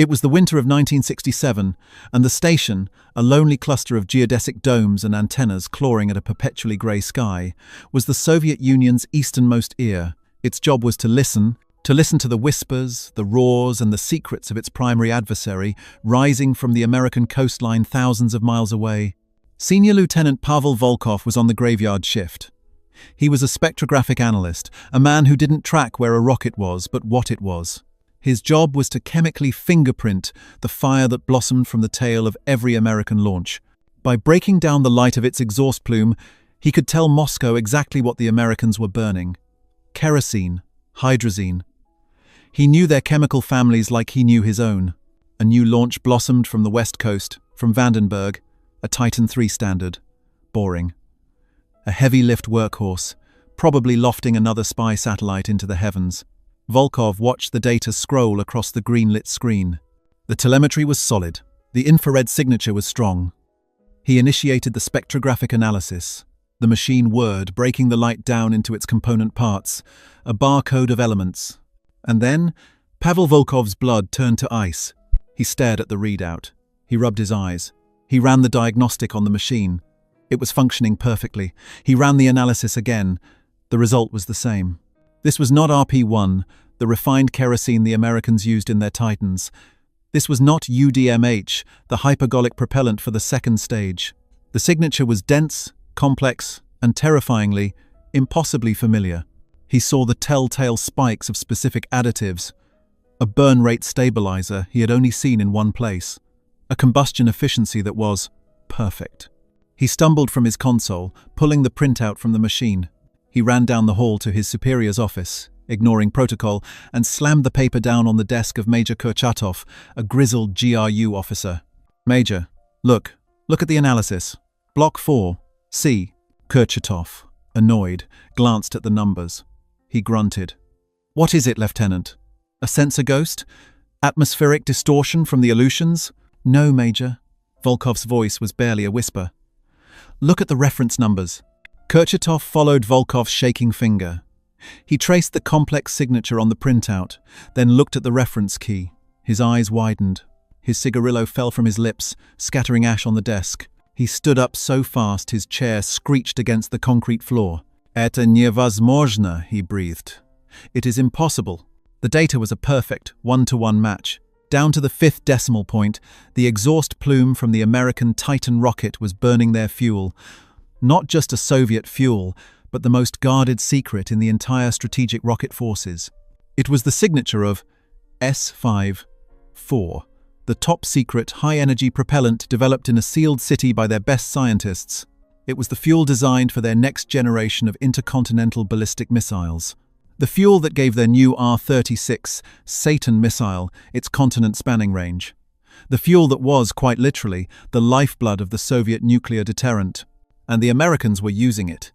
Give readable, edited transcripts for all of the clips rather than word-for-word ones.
It was the winter of 1967, and the station, a lonely cluster of geodesic domes and antennas clawing at a perpetually grey sky, was the Soviet Union's easternmost ear. Its job was to listen to the whispers, the roars, and the secrets of its primary adversary rising from the American coastline thousands of miles away. Senior Lieutenant Pavel Volkov was on the graveyard shift. He was a spectrographic analyst, a man who didn't track where a rocket was, but what it was. His job was to chemically fingerprint the fire that blossomed from the tail of every American launch. By breaking down the light of its exhaust plume, he could tell Moscow exactly what the Americans were burning. Kerosene, hydrazine. He knew their chemical families like he knew his own. A new launch blossomed from the west coast, from Vandenberg, a Titan III standard. Boring. A heavy-lift workhorse, probably lofting another spy satellite into the heavens. Volkov watched the data scroll across the green-lit screen. The telemetry was solid. The infrared signature was strong. He initiated the spectrographic analysis, the machine word breaking the light down into its component parts, a barcode of elements. And then, Pavel Volkov's blood turned to ice. He stared at the readout. He rubbed his eyes. He ran the diagnostic on the machine. It was functioning perfectly. He ran the analysis again. The result was the same. This was not RP-1, the refined kerosene the Americans used in their Titans. This was not UDMH, the hypergolic propellant for the second stage. The signature was dense, complex, and terrifyingly, impossibly familiar. He saw the telltale spikes of specific additives, a burn rate stabilizer he had only seen in one place, a combustion efficiency that was perfect. He stumbled from his console, pulling the printout from the machine. He ran down the hall to his superior's office, ignoring protocol, and slammed the paper down on the desk of Major Kurchatov, a grizzled GRU officer. "Major, look at the analysis. Block 4, C." Kurchatov, annoyed, glanced at the numbers. He grunted. "What is it, Lieutenant? A sensor ghost? Atmospheric distortion from the Aleutians?" "No, Major." Volkov's voice was barely a whisper. "Look at the reference numbers." Kurchatov followed Volkov's shaking finger. He traced the complex signature on the printout, then looked at the reference key. His eyes widened. His cigarillo fell from his lips, scattering ash on the desk. He stood up so fast his chair screeched against the concrete floor. "Это невозможно," he breathed. "It is impossible." The data was a perfect, one-to-one match. Down to the 5th decimal point, the exhaust plume from the American Titan rocket was burning their fuel. Not just a Soviet fuel, but the most guarded secret in the entire strategic rocket forces. It was the signature of S-5-4, the top-secret, high-energy propellant developed in a sealed city by their best scientists. It was the fuel designed for their next generation of intercontinental ballistic missiles. The fuel that gave their new R-36 Satan missile its continent-spanning range. The fuel that was, quite literally, the lifeblood of the Soviet nuclear deterrent. And the Americans were using it.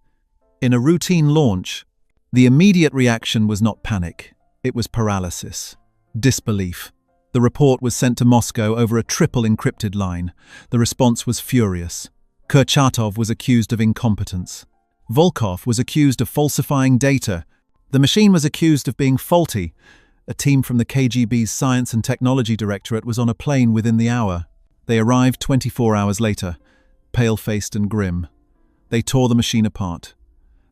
In a routine launch, the immediate reaction was not panic. It was paralysis, disbelief. The report was sent to Moscow over a triple encrypted line. The response was furious. Kurchatov was accused of incompetence. Volkov was accused of falsifying data. The machine was accused of being faulty. A team from the KGB's Science and Technology Directorate was on a plane within the hour. They arrived 24 hours later, pale-faced and grim. They tore the machine apart.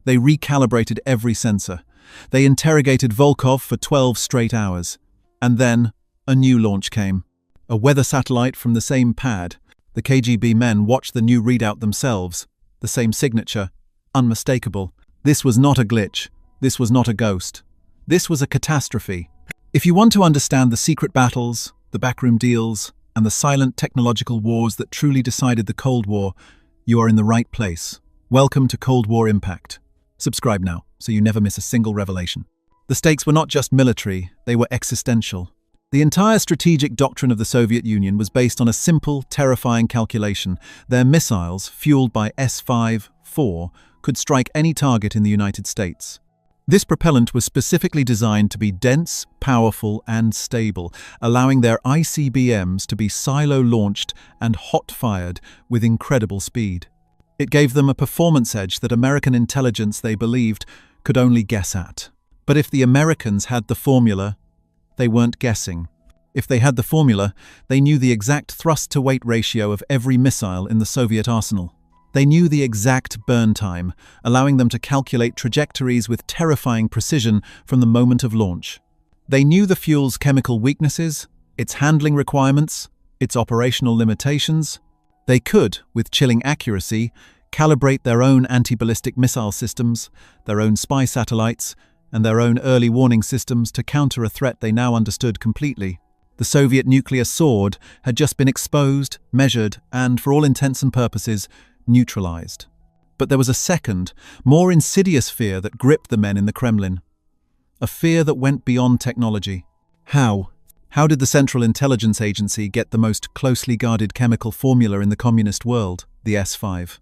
They recalibrated every sensor. They interrogated Volkov for 12 straight hours. And then, a new launch came. A weather satellite from the same pad. The KGB men watched the new readout themselves. The same signature. Unmistakable. This was not a glitch. This was not a ghost. This was a catastrophe. If you want to understand the secret battles, the backroom deals, and the silent technological wars that truly decided the Cold War, you are in the right place. Welcome to Cold War Impact. Subscribe now, so you never miss a single revelation. The stakes were not just military, they were existential. The entire strategic doctrine of the Soviet Union was based on a simple, terrifying calculation. Their missiles, fueled by S-5-4, could strike any target in the United States. This propellant was specifically designed to be dense, powerful, and stable, allowing their ICBMs to be silo-launched and hot-fired with incredible speed. It gave them a performance edge that American intelligence, they believed, could only guess at. But if the Americans had the formula, they weren't guessing. If they had the formula, they knew the exact thrust-to-weight ratio of every missile in the Soviet arsenal. They knew the exact burn time, allowing them to calculate trajectories with terrifying precision from the moment of launch. They knew the fuel's chemical weaknesses, its handling requirements, its operational limitations. They could, with chilling accuracy, calibrate their own anti-ballistic missile systems, their own spy satellites, and their own early warning systems to counter a threat they now understood completely. The Soviet nuclear sword had just been exposed, measured, and, for all intents and purposes, neutralized. But there was a second, more insidious fear that gripped the men in the Kremlin. A fear that went beyond technology. How? How did the Central Intelligence Agency get the most closely guarded chemical formula in the communist world, the S5?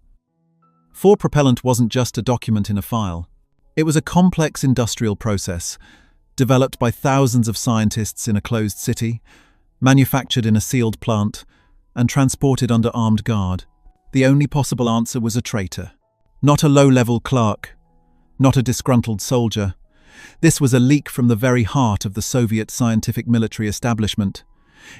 4 propellant wasn't just a document in a file. It was a complex industrial process, developed by thousands of scientists in a closed city, manufactured in a sealed plant, and transported under armed guard. The only possible answer was a traitor. Not a low-level clerk, not a disgruntled soldier. This was a leak from the very heart of the Soviet scientific military establishment.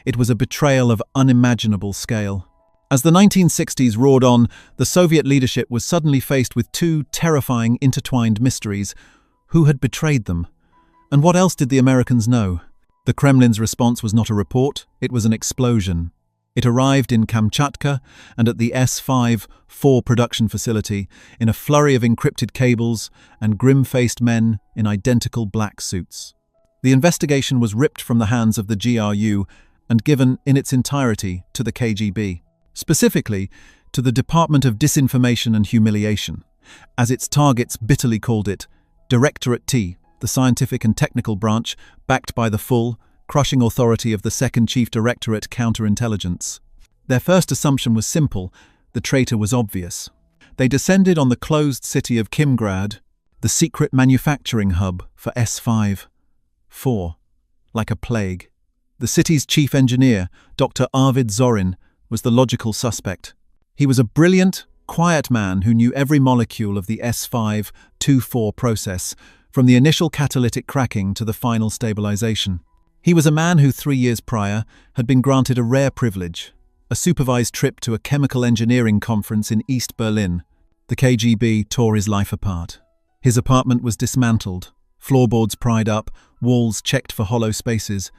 It was a betrayal of unimaginable scale. As the 1960s roared on, the Soviet leadership was suddenly faced with 2 terrifying intertwined mysteries. Who had betrayed them? And what else did the Americans know? The Kremlin's response was not a report, it was an explosion. It arrived in Kamchatka and at the S5-4 production facility in a flurry of encrypted cables and grim-faced men in identical black suits. The investigation was ripped from the hands of the GRU and given in its entirety to the KGB. Specifically, to the Department of Disinformation and Humiliation, as its targets bitterly called it, Directorate T, the scientific and technical branch, backed by the full, crushing authority of the Second Chief Directorate Counterintelligence. Their first assumption was simple, the traitor was obvious. They descended on the closed city of Kimgrad, the secret manufacturing hub for S5-4, like a plague. The city's chief engineer, Dr. Arvid Zorin, was the logical suspect. He was a brilliant, quiet man who knew every molecule of the S5-4 process, from the initial catalytic cracking to the final stabilization. He was a man who 3 years prior had been granted a rare privilege, a supervised trip to a chemical engineering conference in East Berlin. The KGB tore his life apart. His apartment was dismantled, floorboards pried up, walls checked for hollow spaces.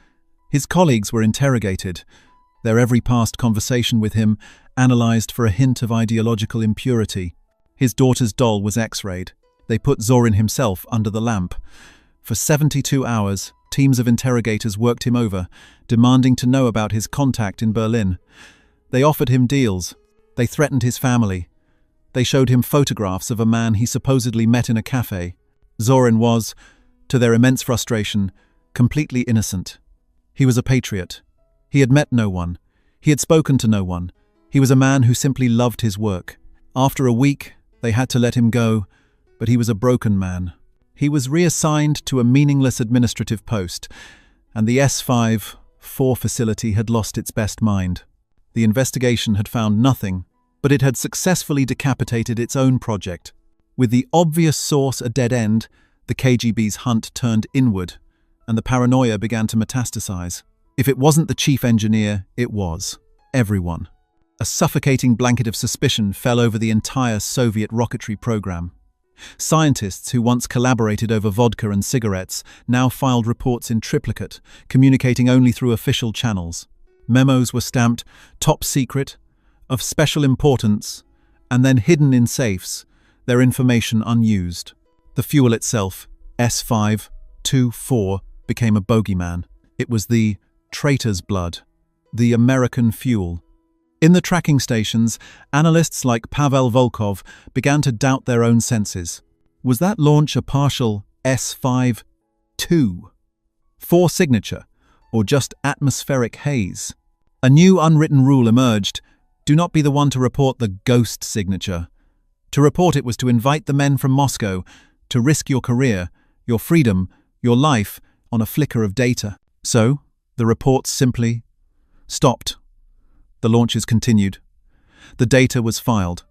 His colleagues were interrogated, their every past conversation with him analyzed for a hint of ideological impurity. His daughter's doll was x-rayed. They put Zorin himself under the lamp. For 72 hours, teams of interrogators worked him over, demanding to know about his contact in Berlin. They offered him deals. They threatened his family. They showed him photographs of a man he supposedly met in a cafe. Zorin was, to their immense frustration, completely innocent. He was a patriot. He had met no one. He had spoken to no one. He was a man who simply loved his work. After a week, they had to let him go, but he was a broken man. He was reassigned to a meaningless administrative post, and the S5-4 facility had lost its best mind. The investigation had found nothing, but it had successfully decapitated its own project. With the obvious source a dead end, the KGB's hunt turned inward, and the paranoia began to metastasize. If it wasn't the chief engineer, it was. Everyone. A suffocating blanket of suspicion fell over the entire Soviet rocketry program. Scientists who once collaborated over vodka and cigarettes now filed reports in triplicate, communicating only through official channels. Memos were stamped top secret, of special importance, and then hidden in safes, their information unused. The fuel itself, S5-4, became a bogeyman. It was the traitor's blood, the American fuel. In the tracking stations, analysts like Pavel Volkov began to doubt their own senses. Was that launch a partial S5-4 signature, or just atmospheric haze? A new unwritten rule emerged: do not be the one to report the ghost signature. To report it was to invite the men from Moscow to risk your career, your freedom, your life on a flicker of data. So, the reports simply stopped. The launches continued. The data was filed.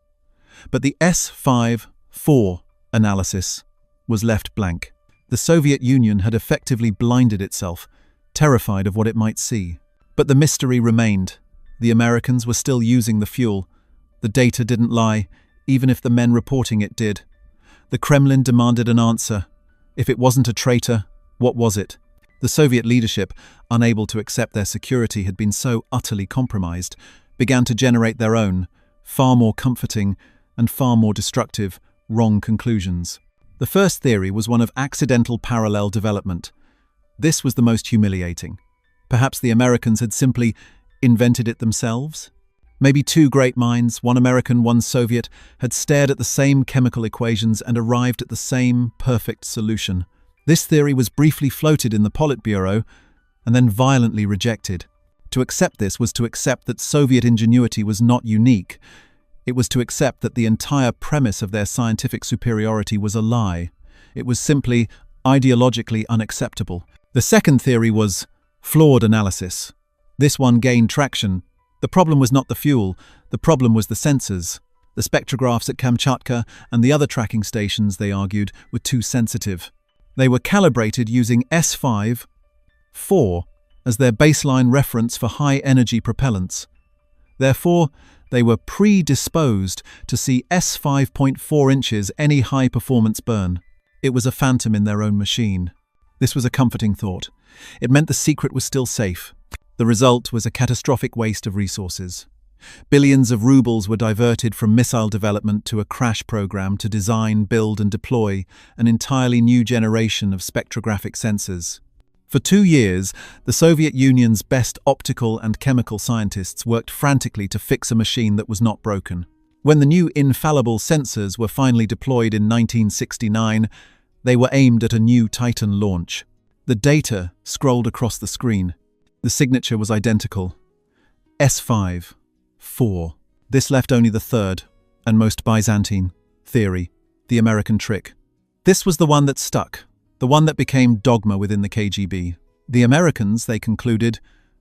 But the S5-4 analysis was left blank. The Soviet Union had effectively blinded itself. terrified of what it might see. But the mystery remained. The Americans were still using the fuel. The data didn't lie, even if the men reporting it did. The Kremlin demanded an answer. If it wasn't a traitor, what was it? The Soviet leadership, unable to accept their security had been so utterly compromised, began to generate their own, far more comforting and far more destructive, wrong conclusions. The first theory was one of accidental parallel development. This was the most humiliating. Perhaps the Americans had simply invented it themselves? Maybe two great minds, one American, one Soviet, had stared at the same chemical equations and arrived at the same perfect solution. This theory was briefly floated in the Politburo and then violently rejected. To accept this was to accept that Soviet ingenuity was not unique. It was to accept that the entire premise of their scientific superiority was a lie. It was simply ideologically unacceptable. The second theory was flawed analysis. This one gained traction. The problem was not the fuel, the problem was the sensors. The spectrographs at Kamchatka and the other tracking stations, they argued, were too sensitive. They were calibrated using S5-4 as their baseline reference for high-energy propellants. Therefore, they were predisposed to see S5.4 inches any high-performance burn. It was a phantom in their own machine. This was a comforting thought. It meant the secret was still safe. The result was a catastrophic waste of resources. Billions of rubles were diverted from missile development to a crash program to design, build and deploy an entirely new generation of spectrographic sensors. For 2 years, the Soviet Union's best optical and chemical scientists worked frantically to fix a machine that was not broken. When the new infallible sensors were finally deployed in 1969, they were aimed at a new Titan launch. The data scrolled across the screen. The signature was identical. S5-4. This left only the third, and most Byzantine, theory, the American trick. This was the one that stuck, the one that became dogma within the KGB. The Americans, they concluded,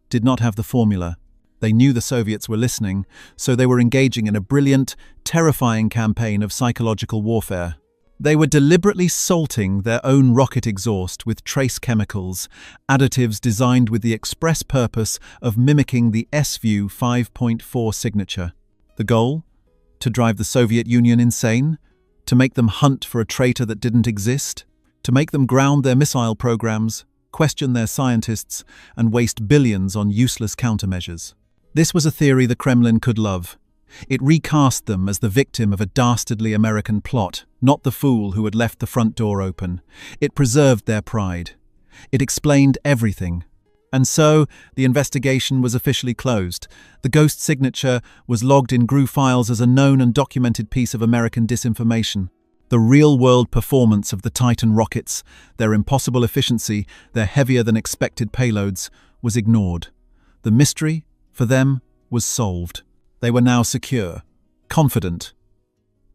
did not have the formula. They knew the Soviets were listening, so they were engaging in a brilliant, terrifying campaign of psychological warfare. They were deliberately salting their own rocket exhaust with trace chemicals, additives designed with the express purpose of mimicking the SVU 5.4 signature. The goal? To drive the Soviet Union insane? To make them hunt for a traitor that didn't exist? To make them ground their missile programs, question their scientists, and waste billions on useless countermeasures. This was a theory the Kremlin could love. It recast them as the victim of a dastardly American plot, not the fool who had left the front door open. It preserved their pride. It explained everything. And so, the investigation was officially closed. The ghost signature was logged in GRU files as a known and documented piece of American disinformation. The real-world performance of the Titan rockets, their impossible efficiency, their heavier-than-expected payloads, was ignored. The mystery, for them, was solved. They were now secure, confident,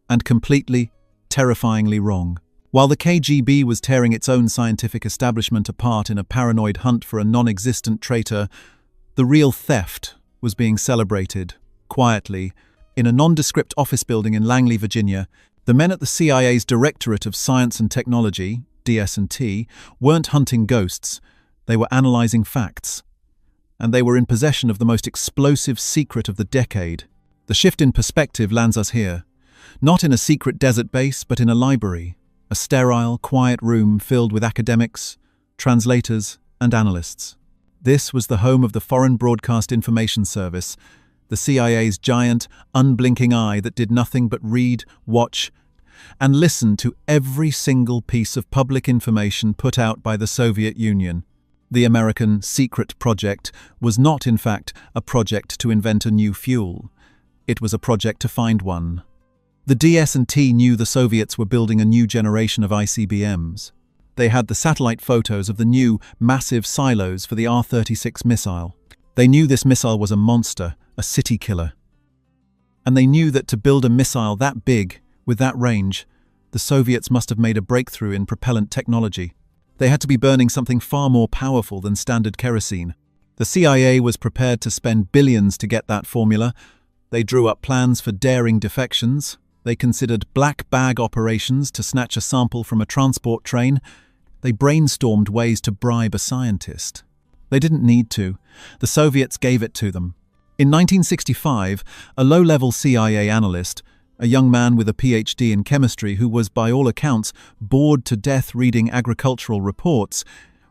and completely, terrifyingly wrong. While the KGB was tearing its own scientific establishment apart in a paranoid hunt for a non-existent traitor, the real theft was being celebrated, quietly, in a nondescript office building in Langley, Virginia. The men at the CIA's Directorate of Science and Technology, DS&T, weren't hunting ghosts, they were analyzing facts. And they were in possession of the most explosive secret of the decade. The shift in perspective lands us here, not in a secret desert base, but in a library, a sterile, quiet room filled with academics, translators, and analysts. This was the home of the Foreign Broadcast Information Service, the CIA's giant, unblinking eye that did nothing but read, watch, and listen to every single piece of public information put out by the Soviet Union. The American secret project was not, in fact, a project to invent a new fuel. It was a project to find one. The DS&T knew the Soviets were building a new generation of ICBMs. They had the satellite photos of the new, massive silos for the R-36 missile. They knew this missile was a monster, a city killer. And they knew that to build a missile that big, with that range, the Soviets must have made a breakthrough in propellant technology. They had to be burning something far more powerful than standard kerosene. The CIA was prepared to spend billions to get that formula. They drew up plans for daring defections. They considered black bag operations to snatch a sample from a transport train. They brainstormed ways to bribe a scientist. They didn't need to. The Soviets gave it to them. In 1965, a low-level CIA analyst, a young man with a PhD in chemistry who was, by all accounts, bored to death reading agricultural reports,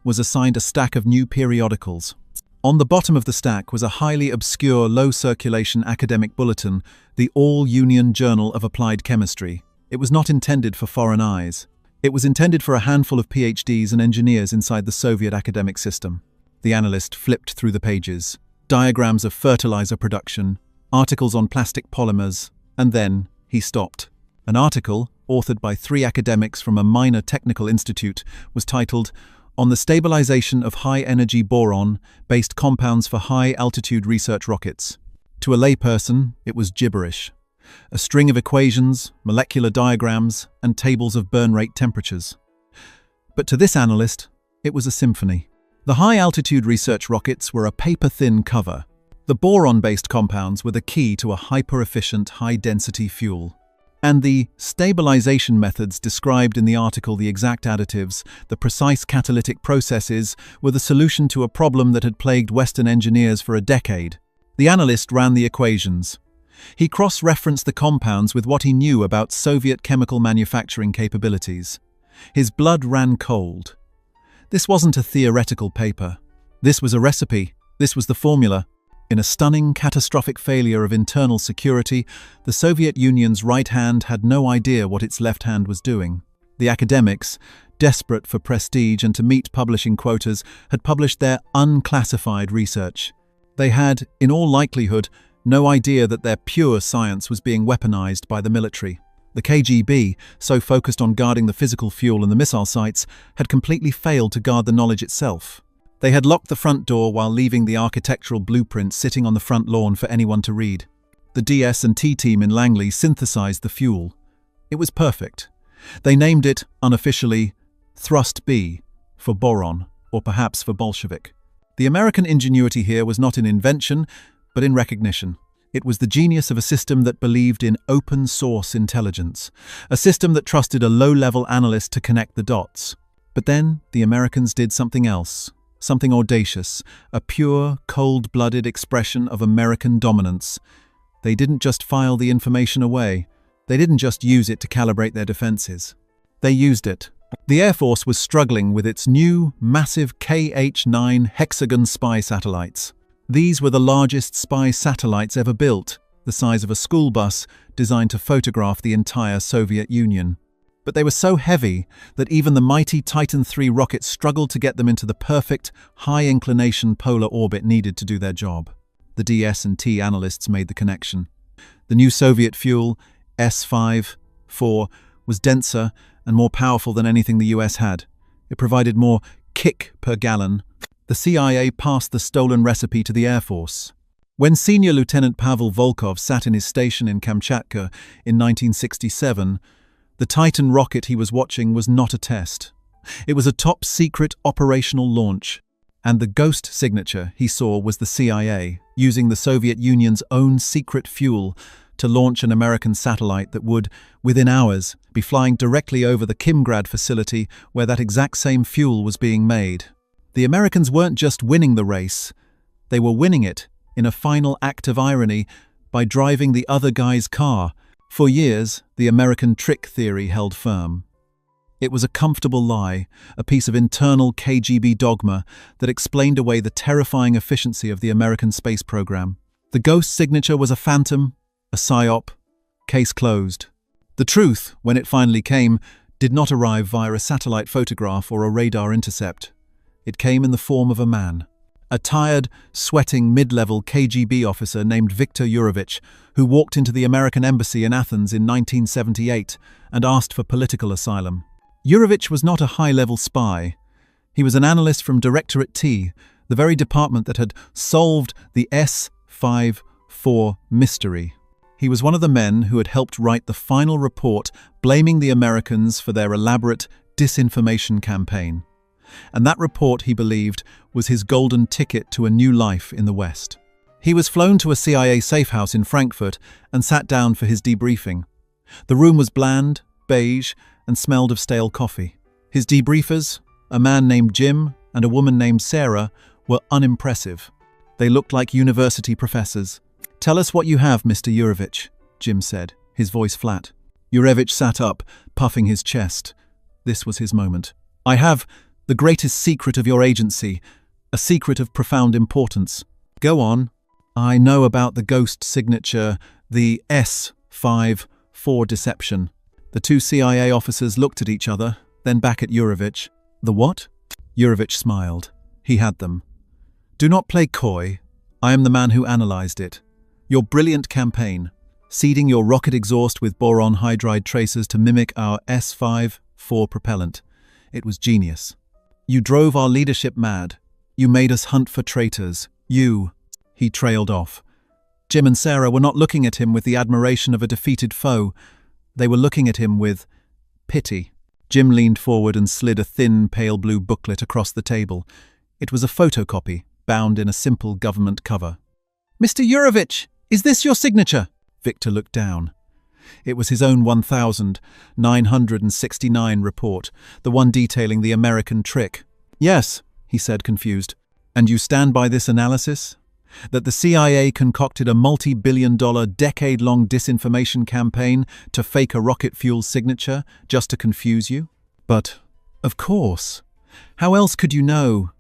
was assigned a stack of new periodicals. On the bottom of the stack was a highly obscure, low-circulation academic bulletin, the All-Union Journal of Applied Chemistry. It was not intended for foreign eyes. It was intended for a handful of PhDs and engineers inside the Soviet academic system. The analyst flipped through the pages. Diagrams of fertilizer production, articles on plastic polymers, and then he stopped. An article, authored by 3 academics from a minor technical institute, was titled "On the Stabilization of High-Energy Boron-Based Compounds for High-Altitude Research Rockets." To a layperson, it was gibberish. A string of equations, molecular diagrams, and tables of burn rate temperatures. But to this analyst, it was a symphony. The high-altitude research rockets were a paper-thin cover. The boron-based compounds were the key to a hyper-efficient, high-density fuel. And the stabilization methods described in the article, the exact additives, the precise catalytic processes, were the solution to a problem that had plagued Western engineers for a decade. The analyst ran the equations. He cross-referenced the compounds with what he knew about Soviet chemical manufacturing capabilities. His blood ran cold. This wasn't a theoretical paper. This was a recipe. This was the formula. In a stunning, catastrophic failure of internal security, the Soviet Union's right hand had no idea what its left hand was doing. The academics, desperate for prestige and to meet publishing quotas, had published their unclassified research. They had, in all likelihood, no idea that their pure science was being weaponized by the military. The KGB, so focused on guarding the physical fuel and the missile sites, had completely failed to guard the knowledge itself. They had locked the front door while leaving the architectural blueprint sitting on the front lawn for anyone to read. The DS&T team in Langley synthesized the fuel. It was perfect. They named it, unofficially, Thrust B, for boron, or perhaps for Bolshevik. The American ingenuity here was not in invention, but in recognition. It was the genius of a system that believed in open-source intelligence, a system that trusted a low-level analyst to connect the dots. But then, the Americans did something else, something audacious, a pure, cold-blooded expression of American dominance. They didn't just file the information away. They didn't just use it to calibrate their defenses. They used it. The Air Force was struggling with its new, massive KH-9 hexagon spy satellites. These were the largest spy satellites ever built, the size of a school bus, designed to photograph the entire Soviet Union. But they were so heavy that even the mighty Titan III rockets struggled to get them into the perfect, high-inclination polar orbit needed to do their job. The DS&T analysts made the connection. The new Soviet fuel, S-5-4, was denser and more powerful than anything the US had. It provided more kick per gallon. The CIA passed the stolen recipe to the Air Force. When Senior Lieutenant Pavel Volkov sat in his station in Kamchatka in 1967, the Titan rocket he was watching was not a test. It was a top-secret operational launch, and the ghost signature he saw was the CIA using the Soviet Union's own secret fuel to launch an American satellite that would, within hours, be flying directly over the Kimgrad facility where that exact same fuel was being made. The Americans weren't just winning the race, they were winning it, in a final act of irony, by driving the other guy's car. For years, the American trick theory held firm. It was a comfortable lie, a piece of internal KGB dogma that explained away the terrifying efficiency of the American space program. The ghost signature was a phantom, a psyop, case closed. The truth, when it finally came, did not arrive via a satellite photograph or a radar intercept. It came in the form of a man. A tired, sweating mid-level KGB officer named Viktor Yurovich, who walked into the American embassy in Athens in 1978 and asked for political asylum. Yurovich was not a high-level spy. He was an analyst from Directorate T, the very department that had solved the S-5-4 mystery. He was one of the men who had helped write the final report blaming the Americans for their elaborate disinformation campaign. And that report, he believed, was his golden ticket to a new life in the West. He was flown to a CIA safe house in Frankfurt and sat down for his debriefing. The room was bland, beige, and smelled of stale coffee. His debriefers, a man named Jim and a woman named Sarah, were unimpressive. They looked like university professors. "Tell us what you have, Mr. Yurovich," Jim said, his voice flat. Yurevich sat up, puffing his chest. This was his moment. "I have the greatest secret of your agency, a secret of profound importance." "Go on." "I know about the ghost signature, the S54 deception." The two CIA officers looked at each other, then back at Yurovich. "The what?" Yurovich smiled. He had them. "Do not play coy. I am the man who analyzed it. Your brilliant campaign, seeding your rocket exhaust with boron hydride tracers to mimic our S54 propellant. It was genius. You drove our leadership mad. You made us hunt for traitors. You—" He trailed off. Jim and Sarah were not looking at him with the admiration of a defeated foe. They were looking at him with pity. Jim leaned forward and slid a thin, pale blue booklet across the table. It was a photocopy, bound in a simple government cover. "Mr. Yurovich, is this your signature?" Victor looked down. It was his own 1969 report, the one detailing the American trick. "Yes," he said, confused. "And you stand by this analysis? That the CIA concocted a multi-billion-dollar, decade-long disinformation campaign to fake a rocket fuel signature just to confuse you?" "But, of course. How else could you know?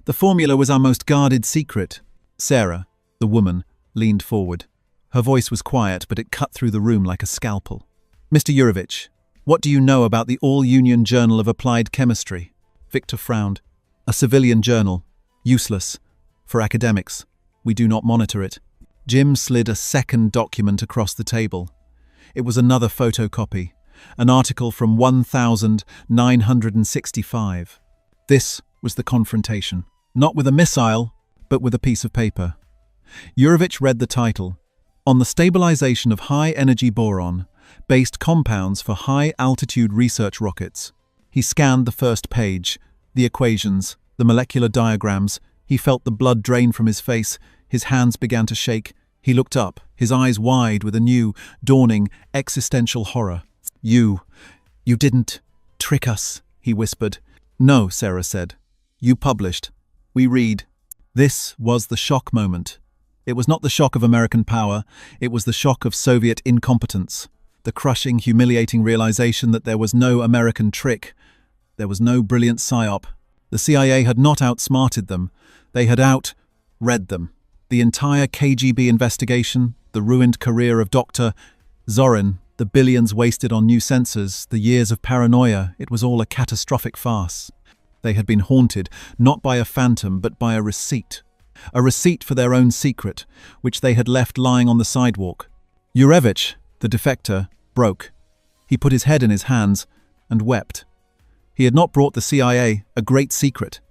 The formula was our most guarded secret." Sarah, the woman, leaned forward. Her voice was quiet, but it cut through the room like a scalpel. "Mr. Yurovich, what do you know about the All-Union Journal of Applied Chemistry?" Victor frowned. "A civilian journal. Useless. For academics. We do not monitor it." Jim slid a second document across the table. It was another photocopy, an article from 1965. This was the confrontation. Not with a missile, but with a piece of paper. Yurovich read the title, "On the Stabilization of High-Energy Boron-Based Compounds for High-Altitude Research Rockets." He scanned the first page, the equations, the molecular diagrams. He felt the blood drain from his face. His hands began to shake. He looked up, his eyes wide with a new, dawning, existential horror. You didn't trick us," he whispered. "No," Sarah said. "You published. We read." This was the shock moment. It was not the shock of American power. It was the shock of Soviet incompetence. The crushing, humiliating realization that there was no American trick. There was no brilliant psyop. The CIA had not outsmarted them. They had out-read them. The entire KGB investigation, the ruined career of Dr. Zorin, the billions wasted on new sensors, the years of paranoia, it was all a catastrophic farce. They had been haunted, not by a phantom, but by a receipt. A receipt for their own secret, which they had left lying on the sidewalk. Yurovich, the defector, broke. He put his head in his hands and wept. He had not brought the CIA a great secret.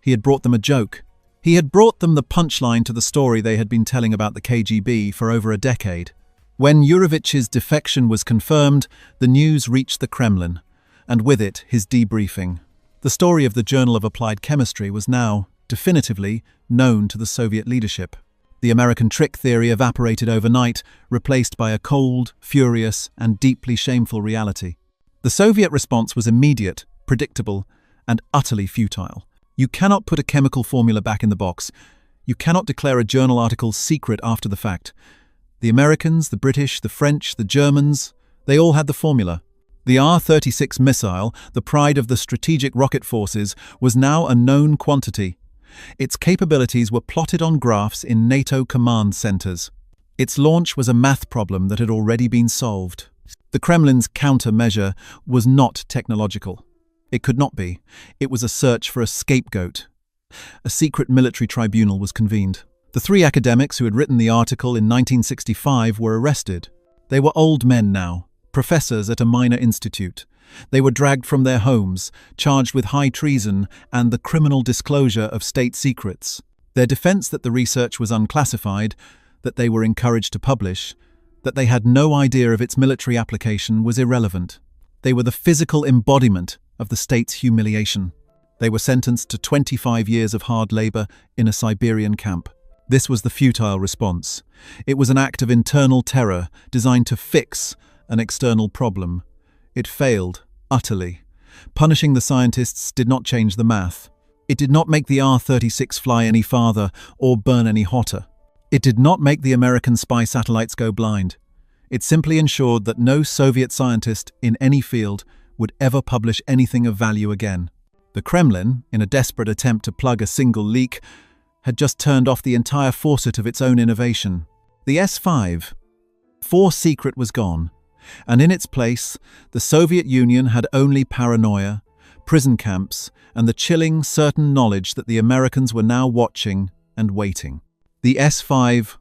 He had brought them a joke. He had brought them the punchline to the story they had been telling about the KGB for over a decade. When Yurovich's defection was confirmed, the news reached the Kremlin, and with it, his debriefing. The story of the Journal of Applied Chemistry was now, definitively, known to the Soviet leadership. The American trick theory evaporated overnight, replaced by a cold, furious, and deeply shameful reality. The Soviet response was immediate, predictable, and utterly futile. You cannot put a chemical formula back in the box. You cannot declare a journal article secret after the fact. The Americans, the British, the French, the Germans, they all had the formula. The R-36 missile, the pride of the strategic rocket forces, was now a known quantity. Its capabilities were plotted on graphs in NATO command centers. Its launch was a math problem that had already been solved. The Kremlin's countermeasure was not technological. It could not be. It was a search for a scapegoat. A secret military tribunal was convened. The three academics who had written the article in 1965 were arrested. They were old men now, professors at a minor institute. They were dragged from their homes, charged with high treason and the criminal disclosure of state secrets. Their defense that the research was unclassified, that they were encouraged to publish, that they had no idea of its military application was irrelevant. They were the physical embodiment of the state's humiliation. They were sentenced to 25 years of hard labor in a Siberian camp. This was the futile response. It was an act of internal terror designed to fix an external problem. It failed, utterly. Punishing the scientists did not change the math. It did not make the R-36 fly any farther or burn any hotter. It did not make the American spy satellites go blind. It simply ensured that no Soviet scientist in any field would ever publish anything of value again. The Kremlin, in a desperate attempt to plug a single leak, had just turned off the entire faucet of its own innovation. The S-5, secret was gone, and in its place, the Soviet Union had only paranoia, prison camps, and the chilling, certain knowledge that the Americans were now watching and waiting. The S-5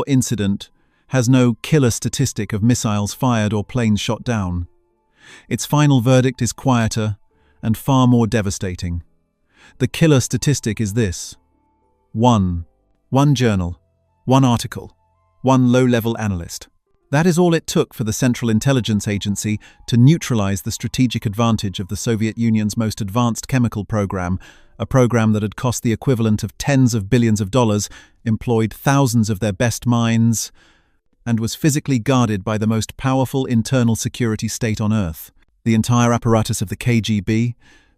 incident has no killer statistic of missiles fired or planes shot down. Its final verdict is quieter and far more devastating. The killer statistic is this: one journal, one article, one low-level analyst. That is all it took for the Central Intelligence Agency to neutralize the strategic advantage of the Soviet Union's most advanced chemical program, a program that had cost the equivalent of tens of billions of dollars, employed thousands of their best minds, and was physically guarded by the most powerful internal security state on Earth. The entire apparatus of the KGB,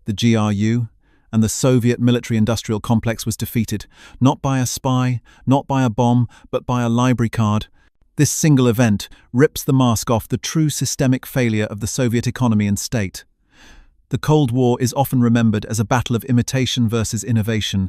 the GRU, and the Soviet military-industrial complex was defeated, not by a spy, not by a bomb, but by a library card. This single event rips the mask off the true systemic failure of the Soviet economy and state. The Cold War is often remembered as a battle of imitation versus innovation,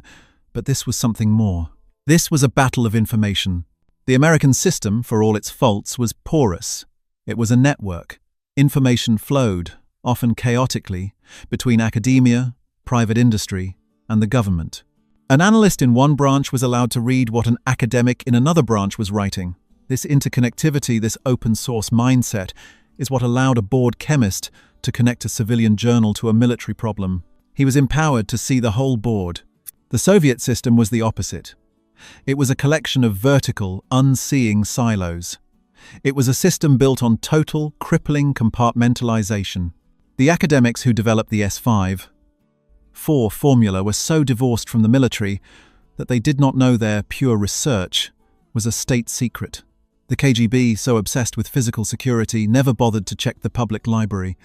but this was something more. This was a battle of information. The American system, for all its faults, was porous. It was a network. Information flowed, often chaotically, between academia, private industry, and the government. An analyst in one branch was allowed to read what an academic in another branch was writing. This interconnectivity, this open-source mindset, is what allowed a bored chemist to connect a civilian journal to a military problem. He was empowered to see the whole board. The Soviet system was the opposite. It was a collection of vertical, unseeing silos. It was a system built on total, crippling compartmentalization. The academics who developed the S-5 formula were so divorced from the military that they did not know their pure research was a state secret. The KGB, so obsessed with physical security, never bothered to check the public library.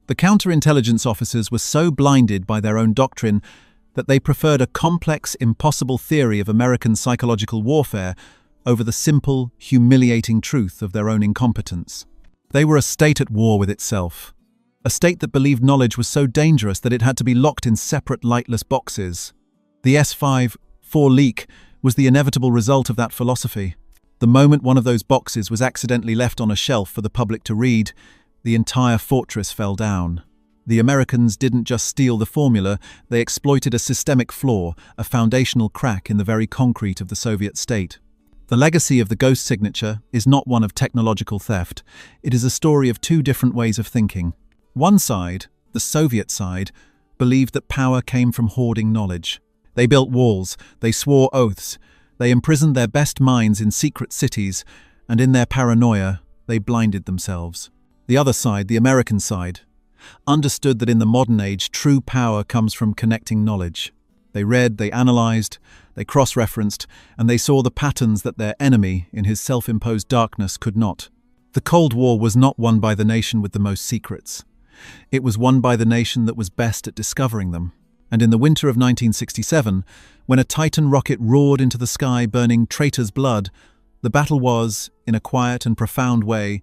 The counterintelligence officers were so blinded by their own doctrine that they preferred a complex, impossible theory of American psychological warfare over the simple, humiliating truth of their own incompetence. They were a state at war with itself, a state that believed knowledge was so dangerous that it had to be locked in separate, lightless boxes. The S-5 leak was the inevitable result of that philosophy. The moment one of those boxes was accidentally left on a shelf for the public to read, the entire fortress fell down. The Americans didn't just steal the formula, they exploited a systemic flaw, a foundational crack in the very concrete of the Soviet state. The legacy of the ghost signature is not one of technological theft. It is a story of two different ways of thinking. One side, the Soviet side, believed that power came from hoarding knowledge. They built walls, they swore oaths, they imprisoned their best minds in secret cities, and in their paranoia, they blinded themselves. The other side, the American side, understood that in the modern age, true power comes from connecting knowledge. They read, they analyzed, they cross-referenced, and they saw the patterns that their enemy, in his self-imposed darkness, could not. The Cold War was not won by the nation with the most secrets. It was won by the nation that was best at discovering them. And in the winter of 1967, when a Titan rocket roared into the sky burning traitors' blood, the battle was, in a quiet and profound way,